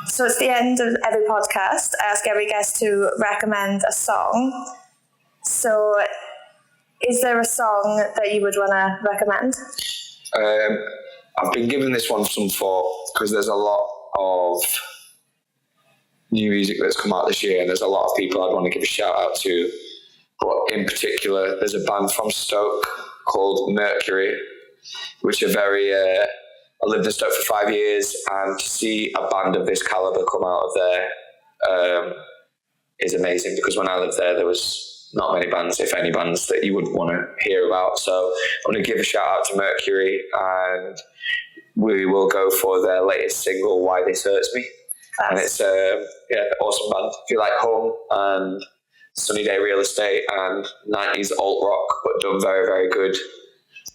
So it's the end of every podcast. I ask every guest to recommend a song. So is there a song that you would want to recommend? I've been giving this one some thought, because there's a lot of new music that's come out this year, and there's a lot of people I'd want to give a shout out to. But in particular, there's a band from Stoke called Mercury, which are very... I lived in Stoke for 5 years, and to see a band of this calibre come out of there is amazing, because when I lived there was not many bands, if any bands, that you would want to hear about. So I want to give a shout out to Mercury, and we will go for their latest single, Why This Hurts Me. And it's an awesome band. If you like home and sunny day real estate and 90s alt rock, but done very, very good,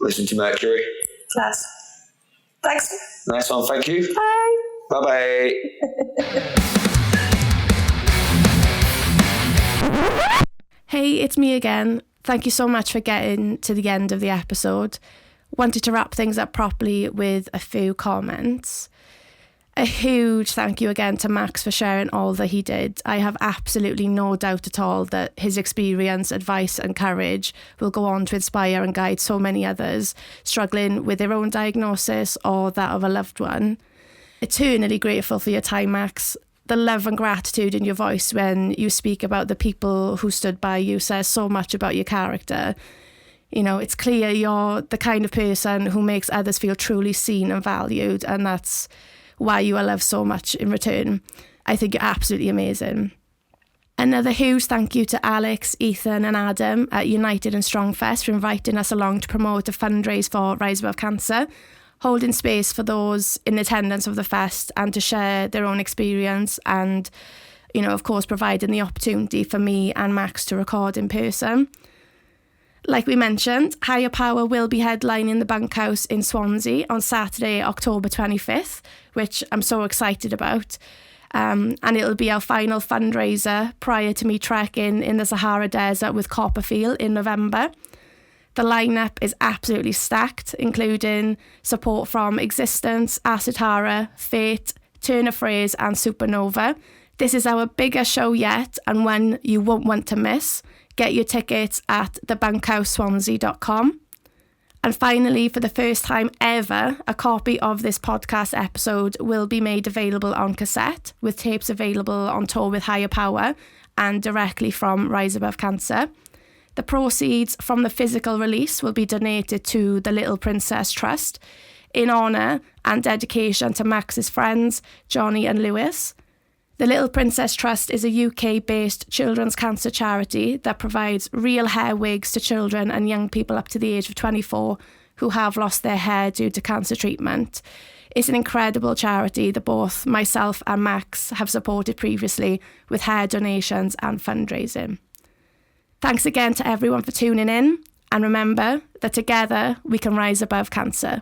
listen to Mercury. Class. Thanks. Nice one. Thank you. Bye. Bye-bye. Hey, it's me again. Thank you so much for getting to the end of the episode. Wanted to wrap things up properly with a few comments. A huge thank you again to Max for sharing all that he did. I have absolutely no doubt at all that his experience, advice and courage will go on to inspire and guide so many others struggling with their own diagnosis or that of a loved one. Eternally grateful for your time, Max. The love and gratitude in your voice when you speak about the people who stood by you says so much about your character. It's clear you're the kind of person who makes others feel truly seen and valued, and that's why you are loved so much in return. I think you're absolutely amazing. Another huge thank you to Alex, Ethan and Adam at United and Strong Fest for inviting us along to promote a fundraise for Rise Above Cancer, holding space for those in attendance of the fest and to share their own experience and, of course, providing the opportunity for me and Max to record in person. Like we mentioned, Higher Power will be headlining the Bunkhouse in Swansea on Saturday, October 25th, which I'm so excited about. And it'll be our final fundraiser prior to me trekking in the Sahara Desert with Copperfield in November. The lineup is absolutely stacked, including support from Existence, Asitara, Fate, Turner Phrase and Supernova. This is our biggest show yet and one you won't want to miss. Get your tickets at thebunkhouseswansea.com. And finally, for the first time ever, a copy of this podcast episode will be made available on cassette, with tapes available on tour with Higher Power and directly from Rise Above Cancer. The proceeds from the physical release will be donated to the Little Princess Trust in honour and dedication to Max's friends, Johnny and Lewis. The Little Princess Trust is a UK-based children's cancer charity that provides real hair wigs to children and young people up to the age of 24 who have lost their hair due to cancer treatment. It's an incredible charity that both myself and Max have supported previously with hair donations and fundraising. Thanks again to everyone for tuning in. And remember that together we can rise above cancer.